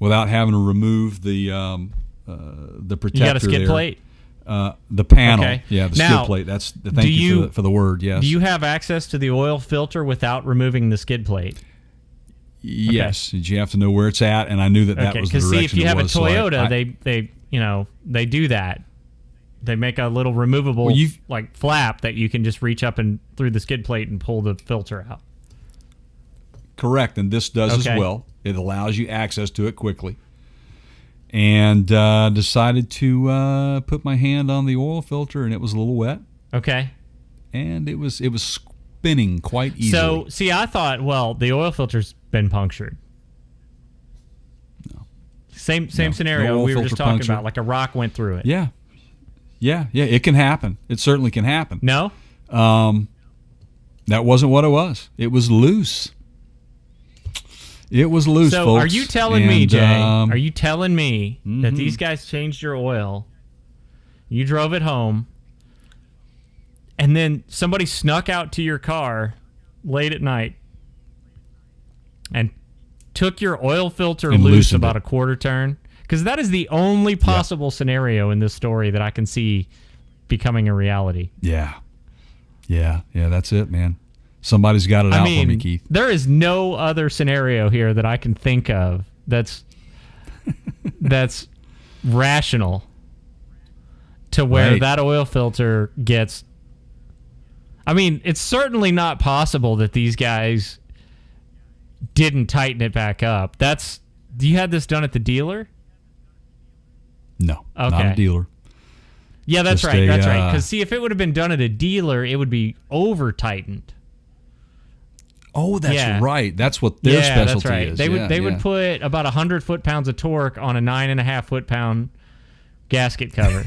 Speaker 1: without having to remove the protector.
Speaker 2: You got a skid plate?
Speaker 1: The panel. Yeah, the skid plate. That's the thank you for the word, yes.
Speaker 2: Do you have access to the oil filter without removing the skid plate?
Speaker 1: Yes. Did you have to know where it's at? And I knew that was the direction it was. Because see,
Speaker 2: if you have a Toyota, they do that. They make a little removable flap that you can just reach up and through the skid plate and pull the filter out.
Speaker 1: Correct, and this does as well. It allows you access to it quickly. And decided to put my hand on the oil filter, and it was a little wet. Okay. And it was spinning quite easily.
Speaker 2: So, see, I thought, well, the oil filter's been punctured.
Speaker 1: No.
Speaker 2: Same scenario we were just talking about, like a rock went through it.
Speaker 1: Yeah. Yeah, it can happen. It certainly can happen.
Speaker 2: No?
Speaker 1: That wasn't what it was. It was loose. It was loose,
Speaker 2: so
Speaker 1: folks.
Speaker 2: Are you telling me, Jay, that these guys changed your oil, you drove it home, and then somebody snuck out to your car late at night and took your oil filter
Speaker 1: And
Speaker 2: loose
Speaker 1: loosened
Speaker 2: about
Speaker 1: it.
Speaker 2: a quarter turn? Because that is the only possible scenario in this story that I can see becoming a reality.
Speaker 1: Yeah. That's it, man. Somebody's got it out for me, Keith.
Speaker 2: There is no other scenario here that I can think of that's rational to where that oil filter gets. I mean, it's certainly not possible that these guys didn't tighten it back up. You had this done at the dealer?
Speaker 1: No,
Speaker 2: Okay.
Speaker 1: not a dealer.
Speaker 2: Yeah, that's
Speaker 1: Just
Speaker 2: right.
Speaker 1: a,
Speaker 2: That's right. Because see, if it would have been done at a dealer, it would be over tightened.
Speaker 1: Oh, that's right. That's what their specialty
Speaker 2: that's right.
Speaker 1: is.
Speaker 2: They would put about 100 foot-pounds of torque on a 9.5 foot-pound gasket cover.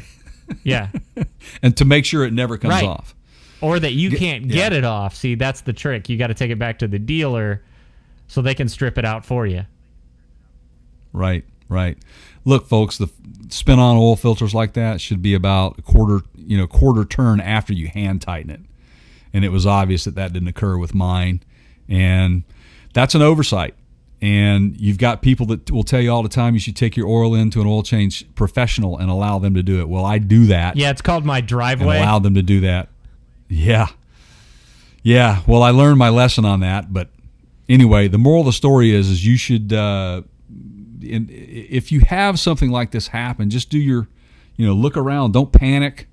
Speaker 2: Yeah.
Speaker 1: And to make sure it never comes off.
Speaker 2: Or that you can't get it off. See, that's the trick. You got to take it back to the dealer so they can strip it out for you.
Speaker 1: Right. Look, folks, the spin-on oil filters like that should be about a quarter turn after you hand tighten it. And it was obvious that didn't occur with mine. And that's an oversight. And you've got people that will tell you all the time you should take your oil into an oil change professional and allow them to do it. Well, I do that.
Speaker 2: Yeah, it's called my driveway.
Speaker 1: And allow them to do that. Yeah. Well, I learned my lesson on that. But anyway, the moral of the story is you should, if you have something like this happen, just do your, look around. Don't panic.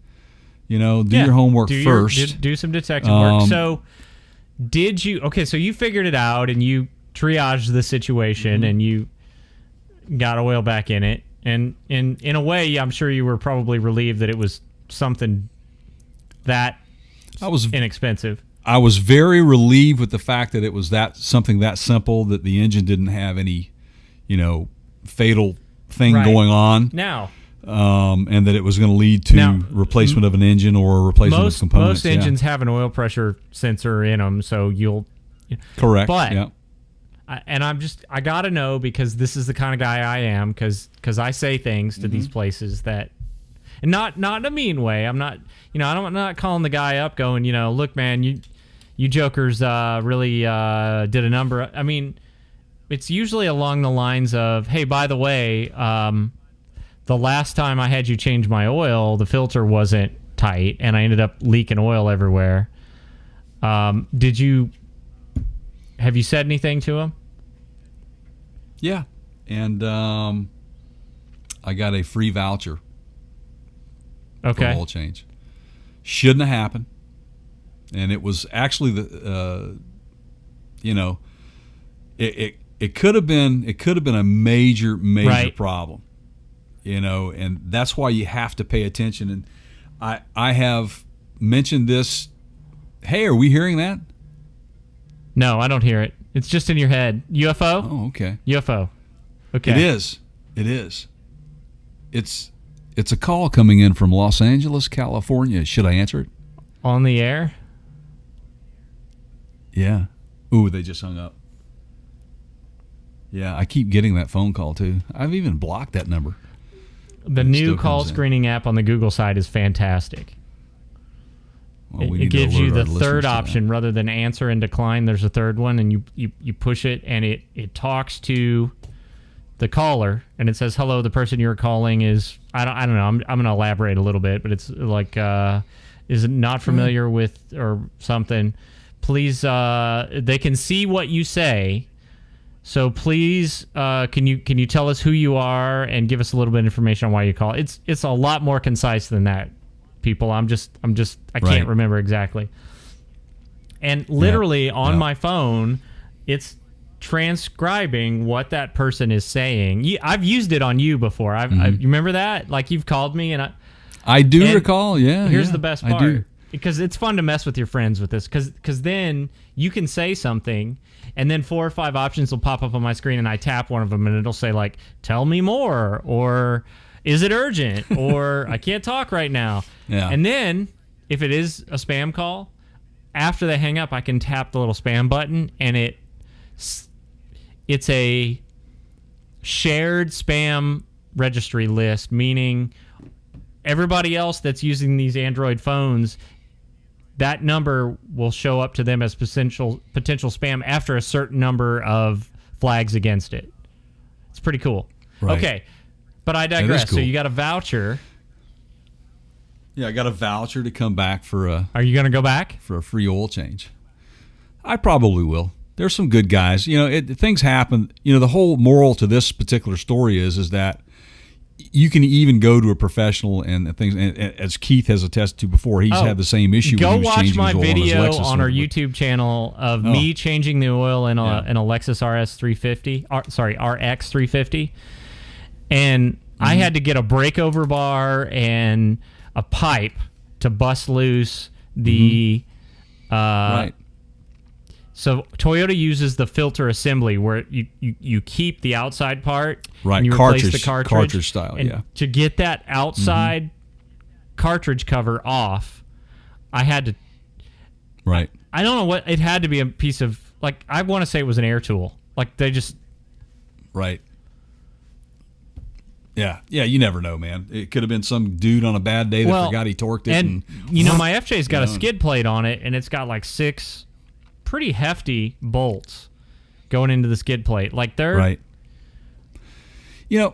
Speaker 1: Do your homework first.
Speaker 2: Do some detective work. So so you figured it out and you triaged the situation and you got oil back in it. And in a way, I'm sure you were probably relieved that it was something that inexpensive.
Speaker 1: I was very relieved with the fact that it was something that simple, that the engine didn't have any, fatal thing going on.
Speaker 2: Now,
Speaker 1: and that it was going to lead to replacement of an engine or a replacement of components.
Speaker 2: Most engines have an oil pressure sensor in them, so you'll...
Speaker 1: Correct,
Speaker 2: but, I got to know, because this is the kind of guy I am, because I say things to these places that... And not in a mean way. I'm not, I'm not calling the guy up going, look, man, you jokers really did a number. I mean, it's usually along the lines of, hey, by the way, the last time I had you change my oil, the filter wasn't tight, and I ended up leaking oil everywhere. Have you said anything to him?
Speaker 1: Yeah, and I got a free voucher.
Speaker 2: Okay.
Speaker 1: For oil change. Shouldn't have happened, and it was actually it could have been a major problem. And that's why you have to pay attention. And I have mentioned this. Hey, are we hearing that?
Speaker 2: No, I don't hear it. It's just in your head. UFO?
Speaker 1: Oh, okay.
Speaker 2: UFO. Okay.
Speaker 1: It is. It's a call coming in from Los Angeles, California. Should I answer it?
Speaker 2: On the air?
Speaker 1: Yeah. Ooh, they just hung up. Yeah, I keep getting that phone call too. I've even blocked that number.
Speaker 2: The new call screening app on the Google side is fantastic.
Speaker 1: Well,
Speaker 2: it gives you the third option rather than answer and decline. There's a third one, and you push it, and it talks to the caller, and it says, "Hello, the person you're calling is I don't know. I'm going to elaborate a little bit, but it's like is not familiar with or something. Please, they can see what you say." So please, can you tell us who you are and give us a little bit of information on why you call? It's a lot more concise than that, people. I can't remember exactly. And literally on my phone, it's transcribing what that person is saying. I've used it on you before. You remember that? Like, you've called me and
Speaker 1: I do recall. Yeah.
Speaker 2: Here's the best part.
Speaker 1: I do.
Speaker 2: Because it's fun to mess with your friends with this, because then you can say something, and then 4 or 5 options will pop up on my screen, and I tap one of them, and it'll say, like, tell me more, or is it urgent, or I can't talk right now.
Speaker 1: Yeah.
Speaker 2: And then, if it is a spam call, after they hang up, I can tap the little spam button, and it's a shared spam registry list, meaning everybody else that's using these Android phones, that number will show up to them as potential spam after a certain number of flags against it. It's pretty cool.
Speaker 1: Right.
Speaker 2: Okay, but I digress.
Speaker 1: cool.
Speaker 2: So you got a voucher.
Speaker 1: Yeah, I got a voucher to come back for a
Speaker 2: Are you going to go back?
Speaker 1: for a free oil change. I probably will. There's some good guys. Things happen. The whole moral to this particular story is that you can even go to a professional and things. And as Keith has attested to before, he's had the same issue.
Speaker 2: Go
Speaker 1: when he was
Speaker 2: watch
Speaker 1: changing
Speaker 2: my
Speaker 1: his oil
Speaker 2: video
Speaker 1: on his Lexus
Speaker 2: on our
Speaker 1: over.
Speaker 2: YouTube channel of me changing the oil in a Lexus RS 350. RX 350, and I had to get a breakover bar and a pipe to bust loose the.
Speaker 1: Right.
Speaker 2: So Toyota uses the filter assembly where you keep the outside part,
Speaker 1: Right,
Speaker 2: and you replace the
Speaker 1: cartridge style,
Speaker 2: and
Speaker 1: yeah.
Speaker 2: to get that outside cartridge cover off, I had to.
Speaker 1: Right.
Speaker 2: I don't know what it had to be, a piece of, like, I want to say it was an air tool. Like, they just.
Speaker 1: Right. Yeah, you never know, man. It could have been some dude on a bad day that forgot he torqued it.
Speaker 2: And my FJ's got a skid plate on it, and it's got like 6 pretty hefty bolts going into the skid plate. Like, they're
Speaker 1: right. Yeah,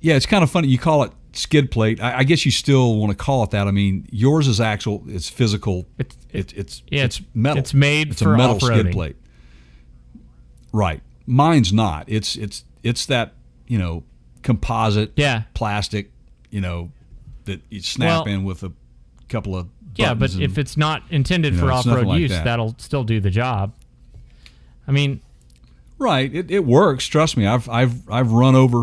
Speaker 1: it's kind of funny. You call it skid plate. I guess you still want to call it that. I mean, yours is actual. It's physical. It's metal.
Speaker 2: It's made
Speaker 1: it's
Speaker 2: for
Speaker 1: a metal
Speaker 2: off-roading.
Speaker 1: skid plate. Right. Mine's not. It's that composite. Plastic. That you snap in with a couple of.
Speaker 2: Yeah, but if it's not intended for off-road use, that'll still do the job. I mean,
Speaker 1: right? It works. Trust me. I've run over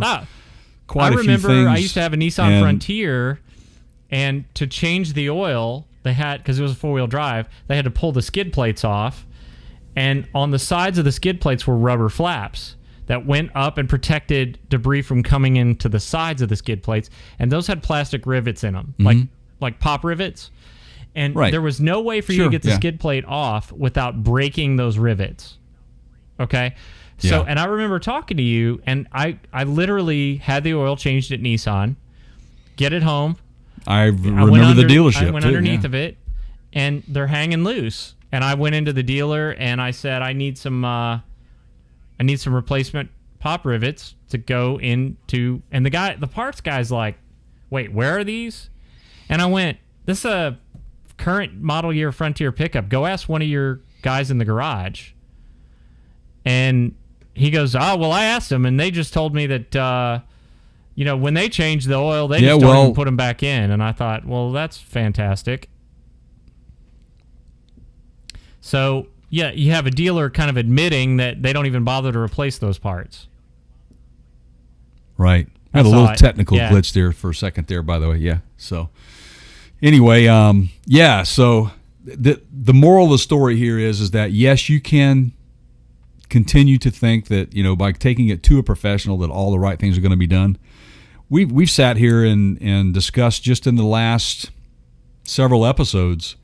Speaker 1: quite a few things.
Speaker 2: I remember I used to have a Nissan Frontier, and to change the oil, they had, because it was a 4-wheel drive, they had to pull the skid plates off, and on the sides of the skid plates were rubber flaps that went up and protected debris from coming into the sides of the skid plates, and those had plastic rivets in them, like pop rivets. And there was no way for you to get the skid plate off without breaking those rivets. Okay? So, and I remember talking to you, and I literally had the oil changed at Nissan, get it home.
Speaker 1: I remember the dealership.
Speaker 2: I went underneath of it, and they're hanging loose. And I went into the dealer, and I said, I need some replacement pop rivets to go into. And the parts guy's like, wait, where are these? And I went, this is a current model year Frontier pickup. Go ask one of your guys in the garage. And he goes, oh, well, I asked them, and they just told me that, when they changed the oil, they just don't even put them back in. And I thought, well, that's fantastic. So, yeah, you have a dealer kind of admitting that they don't even bother to replace those parts.
Speaker 1: Right. I had a little technical glitch there for a second there, by the way. Yeah. So, anyway, so the moral of the story here is that, yes, you can continue to think that, by taking it to a professional, that all the right things are going to be done. We've sat here and discussed just in the last several episodes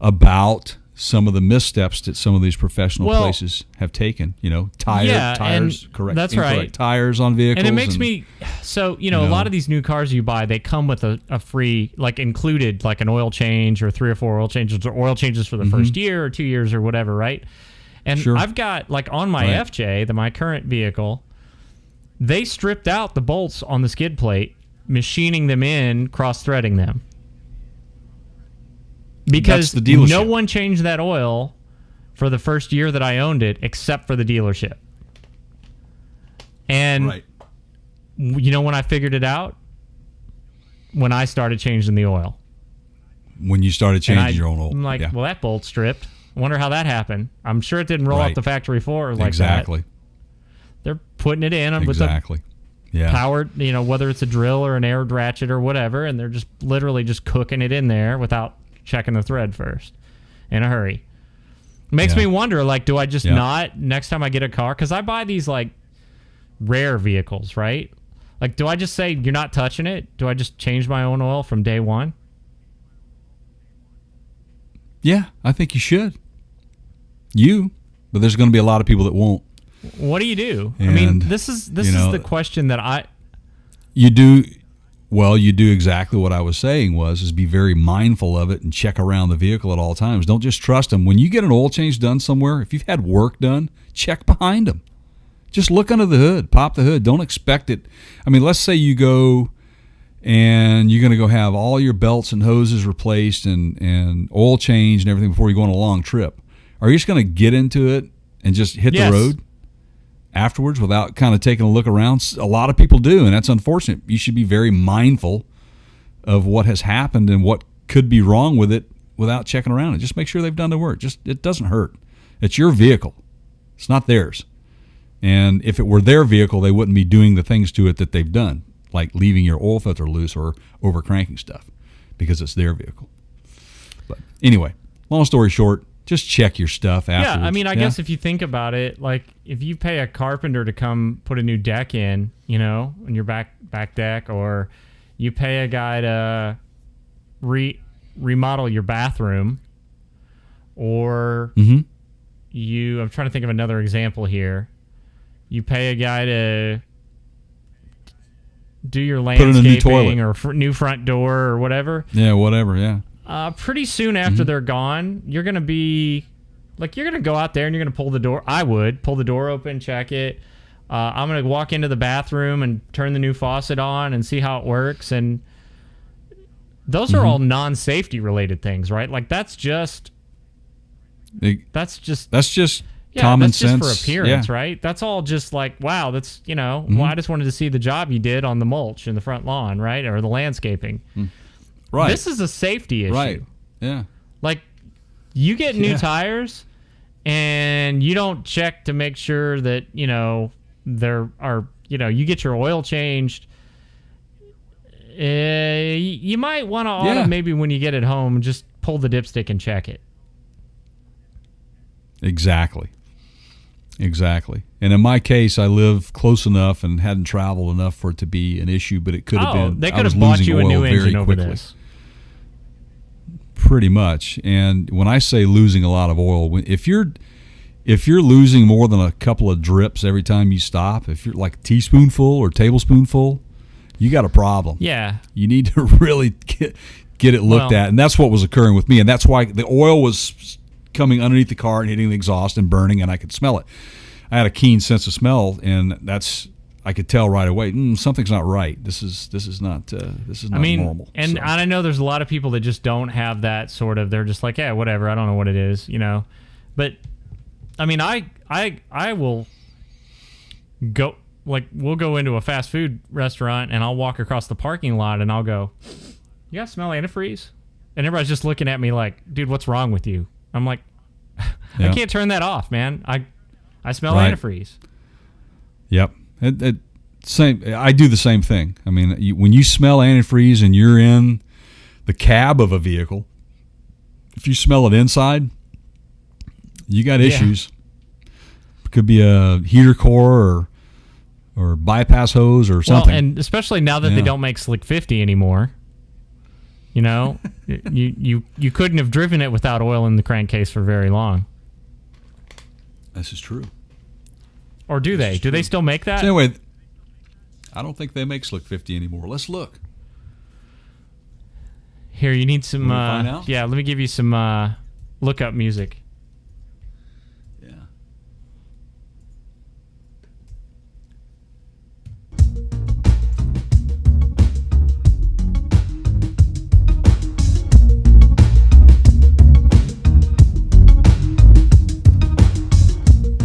Speaker 1: about some of the missteps that some of these professional places have taken. Tires, correct.
Speaker 2: That's
Speaker 1: incorrect
Speaker 2: right.
Speaker 1: Tires on vehicles.
Speaker 2: And it makes me so. A lot of these new cars you buy, they come with a free, like, included, like an oil change or 3 or 4 oil changes, or oil changes for the first year or 2 years or whatever, right? And I've got, like, on my FJ, my current vehicle, they stripped out the bolts on the skid plate, machining them in, cross-threading them. Because
Speaker 1: the dealership.
Speaker 2: No one changed that oil for the first year that I owned it, except for the dealership. And when I figured it out? When I started changing the oil.
Speaker 1: When you started changing your own oil.
Speaker 2: I'm like, well, that bolt's stripped. I wonder how that happened. I'm sure it didn't roll off the factory floor like that. They're putting it in with the powered, whether it's a drill or an air ratchet or whatever, and they're just literally just cooking it in there without checking the thread first in a hurry. It makes me wonder, like, do I just not, next time I get a car, because I buy these, like, rare vehicles, right? Like, do I just say, you're not touching it? Do I just change my own oil from day one?
Speaker 1: Yeah, I think you should. But there's going to be a lot of people that won't.
Speaker 2: What do you do? I mean, this is the question that
Speaker 1: you do. Well, you do exactly what I was saying is be very mindful of it and check around the vehicle at all times. Don't just trust them. When you get an oil change done somewhere, if you've had work done, check behind them. Just look under the hood, pop the hood. Don't expect it. I mean, let's say you go and you're going to go have all your belts and hoses replaced and oil changed and everything before you go on a long trip. Are you just going to get into it and just hit the road afterwards without kind of taking a look around? A lot of people do, and that's unfortunate. You should be very mindful of what has happened and what could be wrong with it without checking around it. Just make sure they've done the work. It doesn't hurt. It's your vehicle. It's not theirs. And if it were their vehicle, they wouldn't be doing the things to it that they've done, like leaving your oil filter loose or over-cranking stuff, because it's their vehicle. But anyway, long story short, just check your stuff afterwards.
Speaker 2: Yeah, I mean, I guess if you think about it, like if you pay a carpenter to come put a new deck in, on your back deck, or you pay a guy to remodel your bathroom, or I'm trying to think of another example here. You pay a guy to do your landscaping or new front door or whatever.
Speaker 1: Yeah, whatever, yeah.
Speaker 2: Pretty soon after they're gone, you're going to be, you're going to go out there and you're going to pull the door. I would pull the door open, check it. I'm going to walk into the bathroom and turn the new faucet on and see how it works. And those are all non-safety related things, right? Like that's just
Speaker 1: common sense.
Speaker 2: Just for appearance, right? That's all just like, wow, that's, well, I just wanted to see the job you did on the mulch in the front lawn, right? Or the landscaping.
Speaker 1: Right.
Speaker 2: This is a safety issue.
Speaker 1: Right. Yeah.
Speaker 2: Like, you get new tires and you don't check to make sure that, there are, you get your oil changed. You might want to maybe when you get it home, just pull the dipstick and check it.
Speaker 1: Exactly. And in my case, I live close enough and hadn't traveled enough for it to be an issue, but it could have been.
Speaker 2: They could have bought you a new engine over this.
Speaker 1: Pretty much. And when I say losing a lot of oil, if you're losing more than a couple of drips every time you stop, if you're like a teaspoonful or tablespoonful, you got a problem.
Speaker 2: Yeah.
Speaker 1: You need to really get it looked at. And that's what was occurring with me. And that's why the oil was coming underneath the car and hitting the exhaust and burning, and I could smell it. I had a keen sense of smell, and I could tell right away. Something's not right. This is not normal.
Speaker 2: And I know there's a lot of people that just don't have that sort of. They're just like, yeah, whatever. I don't know what it is, But I mean, I will go. Like, we'll go into a fast food restaurant, and I'll walk across the parking lot, and I'll go, "You guys smell antifreeze?" And everybody's just looking at me like, "Dude, what's wrong with you?" I'm like, I can't turn that off, man. I smell antifreeze.
Speaker 1: Yep. Same. I do the same thing. I mean, when you smell antifreeze and you're in the cab of a vehicle, if you smell it inside, you got issues. It could be a heater core or bypass hose or something.
Speaker 2: Well, and especially now that they don't make Slick 50 anymore. You couldn't have driven it without oil in the crankcase for very long.
Speaker 1: This is true.
Speaker 2: Or do they? Do they still make that?
Speaker 1: So anyway, I don't think they make Slick 50 anymore. Let's look.
Speaker 2: Here, you need some.
Speaker 1: Find out?
Speaker 2: Yeah, let me give you some look-up music.
Speaker 1: Yeah.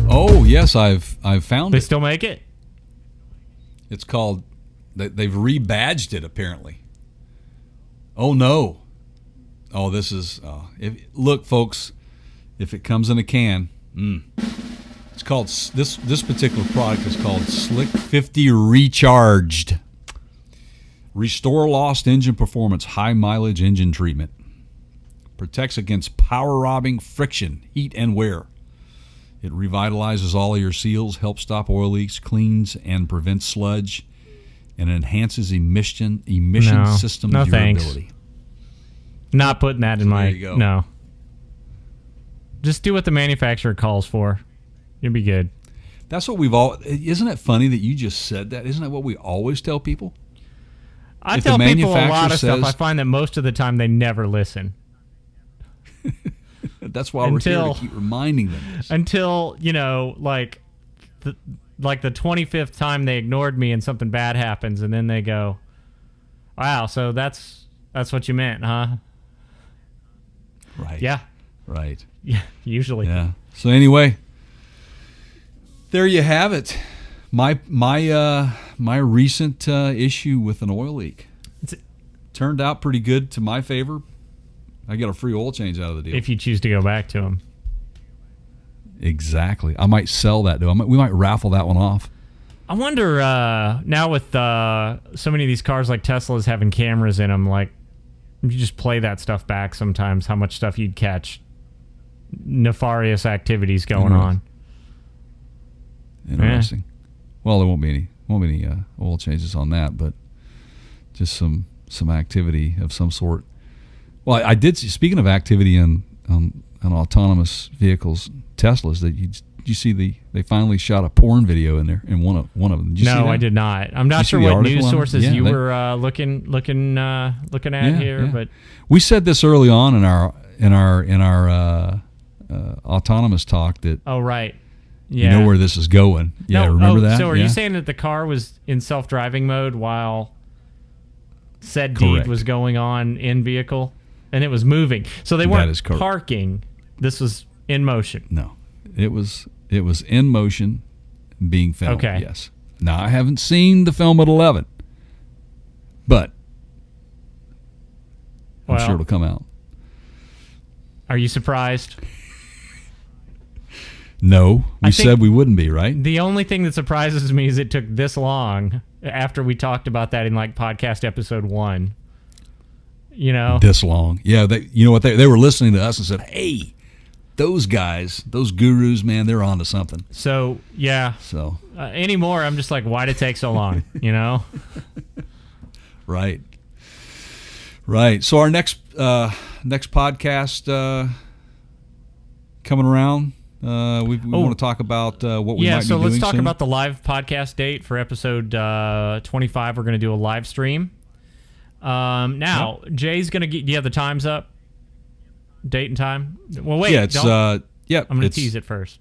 Speaker 1: Oh yes, I've found
Speaker 2: They
Speaker 1: it.
Speaker 2: still make it?
Speaker 1: It's called. They've rebadged it apparently. Oh no! Oh, this is. Look, folks, if it comes in a can, it's called this particular product is called Slick 50 Recharged. Restore lost engine performance, high mileage engine treatment. Protects against power robbing, friction, heat, and wear. It revitalizes all your seals, helps stop oil leaks, cleans and prevents sludge, and enhances emission system durability.
Speaker 2: Thanks. Not putting that in my...
Speaker 1: There you go.
Speaker 2: No. Just do what the manufacturer calls for. You'll be good.
Speaker 1: That's what we've all... Isn't it funny that you just said that? Isn't that what we always tell people?
Speaker 2: I tell people a lot of stuff. I find that most of the time they never listen.
Speaker 1: That's why we're here to keep reminding them this.
Speaker 2: Until, like the 25th time they ignored me and something bad happens, and then they go, "Wow, so that's what you meant, huh?"
Speaker 1: Right.
Speaker 2: Yeah.
Speaker 1: Right.
Speaker 2: Yeah. Usually.
Speaker 1: Yeah. So anyway, there you have it. My recent issue with an oil leak turned out pretty good to my favor. I got a free oil change out of the deal.
Speaker 2: If you choose to go back to them.
Speaker 1: Exactly. I might sell that, though. We might raffle that one off.
Speaker 2: I wonder, now with so many of these cars like Teslas having cameras in them, like, you just play that stuff back sometimes, how much stuff you'd catch. Nefarious activities going on.
Speaker 1: Interesting. Well, there won't be any oil changes on that, but just some activity of some sort. Well, I did see, speaking of activity on autonomous vehicles, Teslas, that you see they finally shot a porn video in there in one of them. Did you see that?
Speaker 2: I did not. I'm not sure what news sources you were looking at here, but
Speaker 1: we said this early on in our autonomous talk that
Speaker 2: right.
Speaker 1: Yeah. You know where this is going. Yeah, remember that?
Speaker 2: So are you saying that the car was in self-driving mode while said deed was going on in vehicle? And it was moving. So they weren't parking. This was in motion.
Speaker 1: No. It was in motion being filmed.
Speaker 2: Okay.
Speaker 1: Yes. Now, I haven't seen the film at 11. But I'm sure it'll come out.
Speaker 2: Are you surprised?
Speaker 1: No. We said we wouldn't be, right?
Speaker 2: The only thing that surprises me is it took this long after we talked about that in like podcast episode 1. You know,
Speaker 1: this long. Yeah, you know what? They were listening to us and said, "Hey, those guys, those gurus, man, they're onto something."
Speaker 2: So yeah. So anymore, I'm just like, why'd it take so long? You know.
Speaker 1: Right. So our next podcast coming around. We want to talk about what we might be doing.
Speaker 2: Yeah, so let's talk
Speaker 1: soon.
Speaker 2: about the live podcast date for episode 25. We're going to do a live stream. Now, Jay's going to get... Do you have the times up? Date and time? Well, wait.
Speaker 1: Yeah, it's... I'm
Speaker 2: going to tease it first.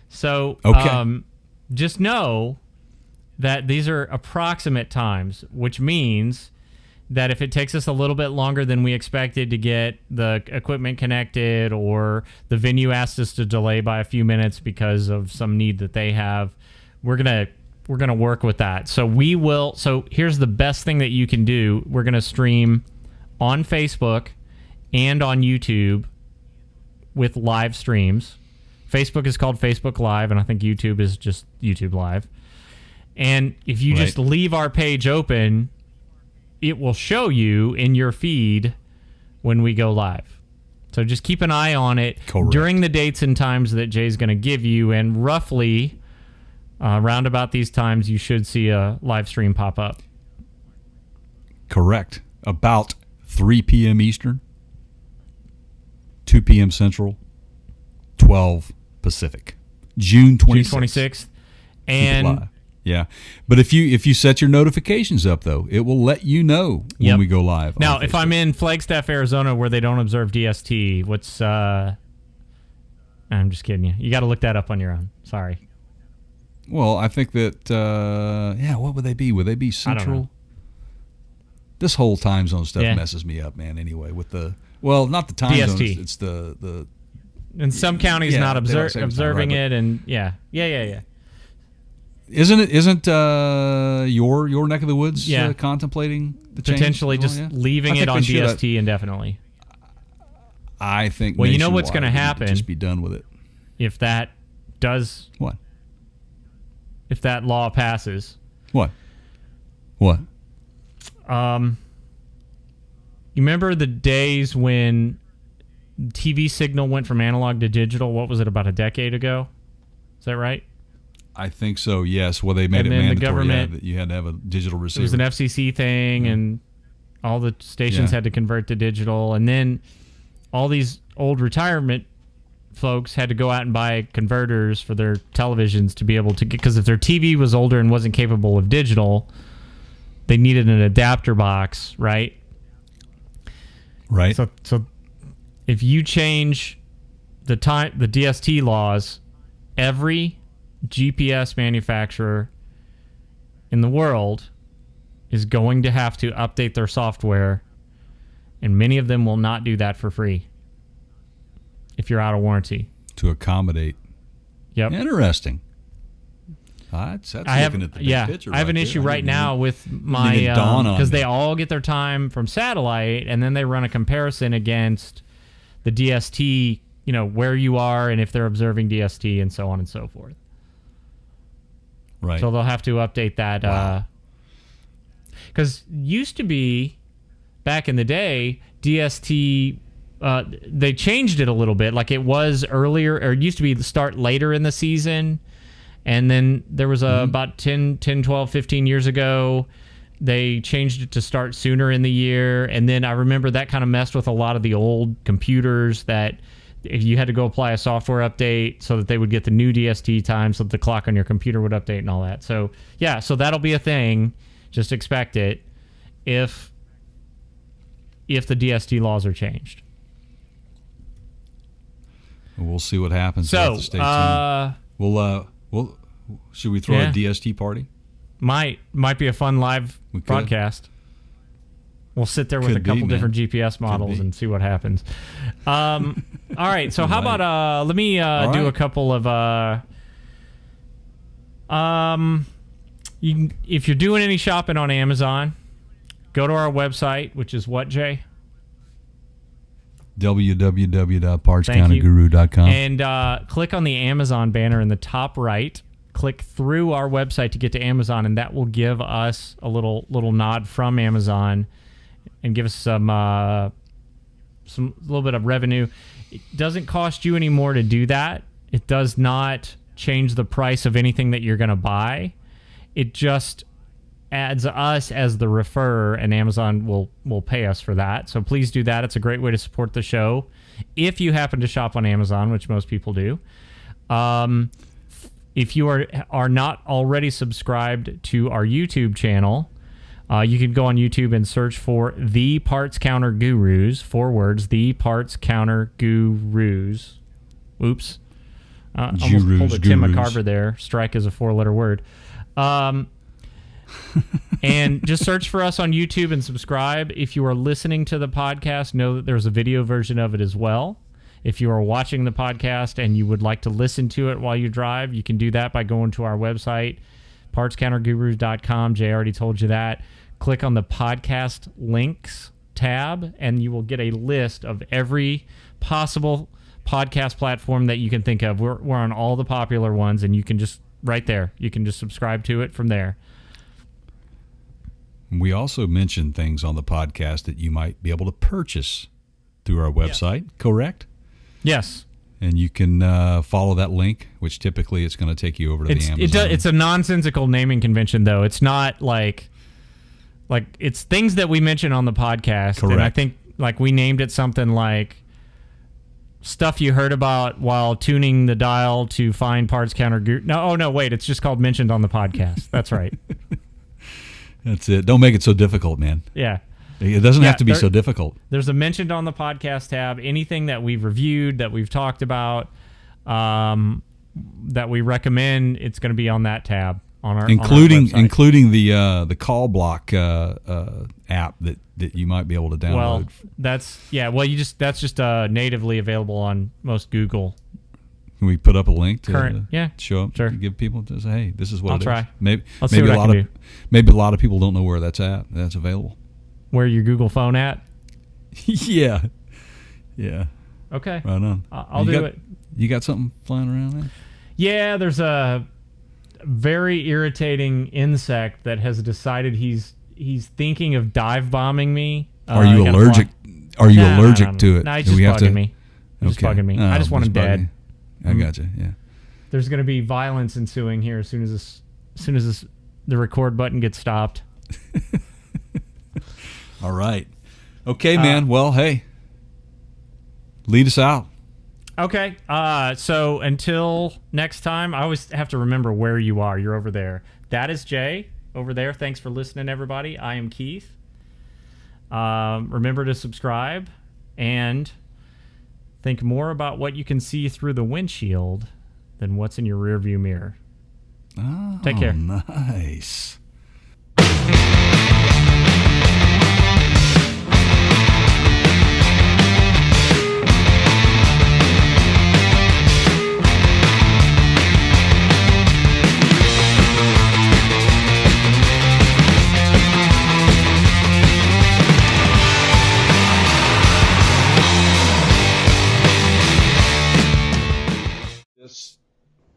Speaker 2: So, just know that these are approximate times, which means that if it takes us a little bit longer than we expected to get the equipment connected, or the venue asked us to delay by a few minutes because of some need that they have, we're gonna work with that. So we will. So here's the best thing that you can do. We're gonna stream on Facebook and on YouTube with live streams. Facebook is called Facebook Live, and I think YouTube is just YouTube Live. And if you just leave our page open, it will show you in your feed when we go live. So just keep an eye on it during the dates and times that Jay's going to give you, and roughly around about these times, you should see a live stream pop up.
Speaker 1: Correct. About 3 p.m. Eastern, 2 p.m. Central, 12 Pacific. June 26th.
Speaker 2: And
Speaker 1: yeah, but if you set your notifications up, though, it will let you know when we go live.
Speaker 2: Now, if I'm in Flagstaff, Arizona, where they don't observe DST, what's I'm just kidding you. You got to look that up on your own. Sorry.
Speaker 1: Well, I think that what would they be? Would they be Central?
Speaker 2: I don't know.
Speaker 1: This whole time zone stuff messes me up, man. Anyway, with not the time
Speaker 2: DST.
Speaker 1: zones, it's the.
Speaker 2: And some counties not observing it, and yeah.
Speaker 1: Isn't your neck of the woods contemplating the change?
Speaker 2: Potentially just leaving it on DST indefinitely.
Speaker 1: I think.
Speaker 2: Well, you know what's going to happen?
Speaker 1: Just be done with it.
Speaker 2: If that does
Speaker 1: what?
Speaker 2: If that law passes,
Speaker 1: what?
Speaker 2: You remember the days when TV signal went from analog to digital? What was it, about a decade ago? Is that right?
Speaker 1: I think so, yes. Well, they made it mandatory, the government, that you had to have a digital receiver.
Speaker 2: It was an FCC thing, and all the stations had to convert to digital. And then all these old retirement folks had to go out and buy converters for their televisions to be able to get, because if their TV was older and wasn't capable of digital, they needed an adapter box, right?
Speaker 1: Right.
Speaker 2: So if you change the DST laws every GPS manufacturer in the world is going to have to update their software, and many of them will not do that for free if you're out of warranty.
Speaker 1: To accommodate.
Speaker 2: Yep.
Speaker 1: Interesting. That's looking at the big picture.
Speaker 2: I have an issue right now with my because they all get their time from satellite, and then they run a comparison against the DST, where you are and if they're observing DST and so on and so forth.
Speaker 1: Right.
Speaker 2: So they'll have to update that.
Speaker 1: Wow.
Speaker 2: Because used to be, back in the day, DST, they changed it a little bit. Like it was earlier, or it used to be the start later in the season. And then there was about 10, 12, 15 years ago, they changed it to start sooner in the year. And then I remember that kind of messed with a lot of the old computers that if you had to go apply a software update so that they would get the new DST time so that the clock on your computer would update and all that. So, yeah, so that'll be a thing. Just expect it if the DST laws are changed.
Speaker 1: We'll see what happens.
Speaker 2: So,
Speaker 1: stay tuned. We'll should we throw a DST party?
Speaker 2: Might be a fun live broadcast. We'll sit there with a couple different GPS models and see what happens. All right, so how about let me do a couple of if you're doing any shopping on Amazon, go to our website, which is what, Jay?
Speaker 1: www.partscounterguru.com,
Speaker 2: and click on the Amazon banner in the top right. Click through our website to get to Amazon, and that will give us a little nod from Amazon and give us some little bit of revenue. It doesn't cost you any more to do that. It does not change the price of anything that you're going to buy. It just adds us as the referrer, and Amazon will pay us for that. So please do that. It's a great way to support the show if you happen to shop on Amazon, which most people do. If you are not already subscribed to our YouTube channel, you can go on YouTube and search for The Parts Counter Gurus, 4 words, The Parts Counter Gurus. Oops. Almost pulled a Tim McCarver there. Strike is a 4-letter word. And just search for us on YouTube and subscribe. If you are listening to the podcast, know that there's a video version of it as well. If you are watching the podcast and you would like to listen to it while you drive, you can do that by going to our website, partscountergurus.com. Jay already told you that. Click on the podcast links tab, and you will get a list of every possible podcast platform that you can think of. We're on all the popular ones, and you can just, right there, you can just subscribe to it from there.
Speaker 1: We also mentioned things on the podcast that you might be able to purchase through our website, correct?
Speaker 2: Yes.
Speaker 1: And you can follow that link, which typically it's going to take you over to the Amazon.
Speaker 2: It's a nonsensical naming convention, though. It's not like it's things that we mention on the podcast.
Speaker 1: Correct.
Speaker 2: And I think we named it something like stuff you heard about while tuning the dial to find Parts Counter Guru. No, wait. It's just called Mentioned on the Podcast. That's right.
Speaker 1: That's it. Don't make it so difficult, man.
Speaker 2: Yeah.
Speaker 1: It doesn't have to be so difficult.
Speaker 2: There's a Mentioned on the Podcast tab. Anything that we've reviewed, that we've talked about, that we recommend, it's going to be on that tab on our website.
Speaker 1: Including the call block app that you might be able to download.
Speaker 2: Well, that's just natively available on most Google.
Speaker 1: Can we put up a link to show up?
Speaker 2: Sure.
Speaker 1: Give people to say, hey, this is what
Speaker 2: I'll
Speaker 1: it
Speaker 2: try.
Speaker 1: is. Maybe
Speaker 2: see what I can do.
Speaker 1: Maybe a lot of people don't know where that's at. That's available.
Speaker 2: Where your Google phone at?
Speaker 1: Yeah.
Speaker 2: Okay.
Speaker 1: Right on.
Speaker 2: I'll do it.
Speaker 1: You got something flying around there?
Speaker 2: Yeah, there's a very irritating insect that has decided he's thinking of dive bombing me.
Speaker 1: Are you allergic? Are you allergic to it?
Speaker 2: No, he's just bugging me. He's just bugging me.
Speaker 1: Oh,
Speaker 2: I just want him dead.
Speaker 1: I gotcha. Yeah.
Speaker 2: There's going to be violence ensuing here as soon as the record button gets stopped.
Speaker 1: All right. Okay, man. Well, hey, lead us out.
Speaker 2: Okay. So until next time, I always have to remember where you are. You're over there. That is Jay over there. Thanks for listening, everybody. I am Keith. Remember to subscribe and think more about what you can see through the windshield than what's in your rearview mirror.
Speaker 1: Oh,
Speaker 2: Take care.
Speaker 1: Nice.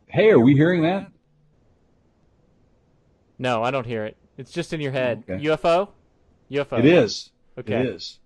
Speaker 1: Hey, are we hearing that?
Speaker 2: No, I don't hear it. It's just in your head.
Speaker 1: Okay.
Speaker 2: UFO? UFO.
Speaker 1: It is.
Speaker 2: Okay.
Speaker 1: It is.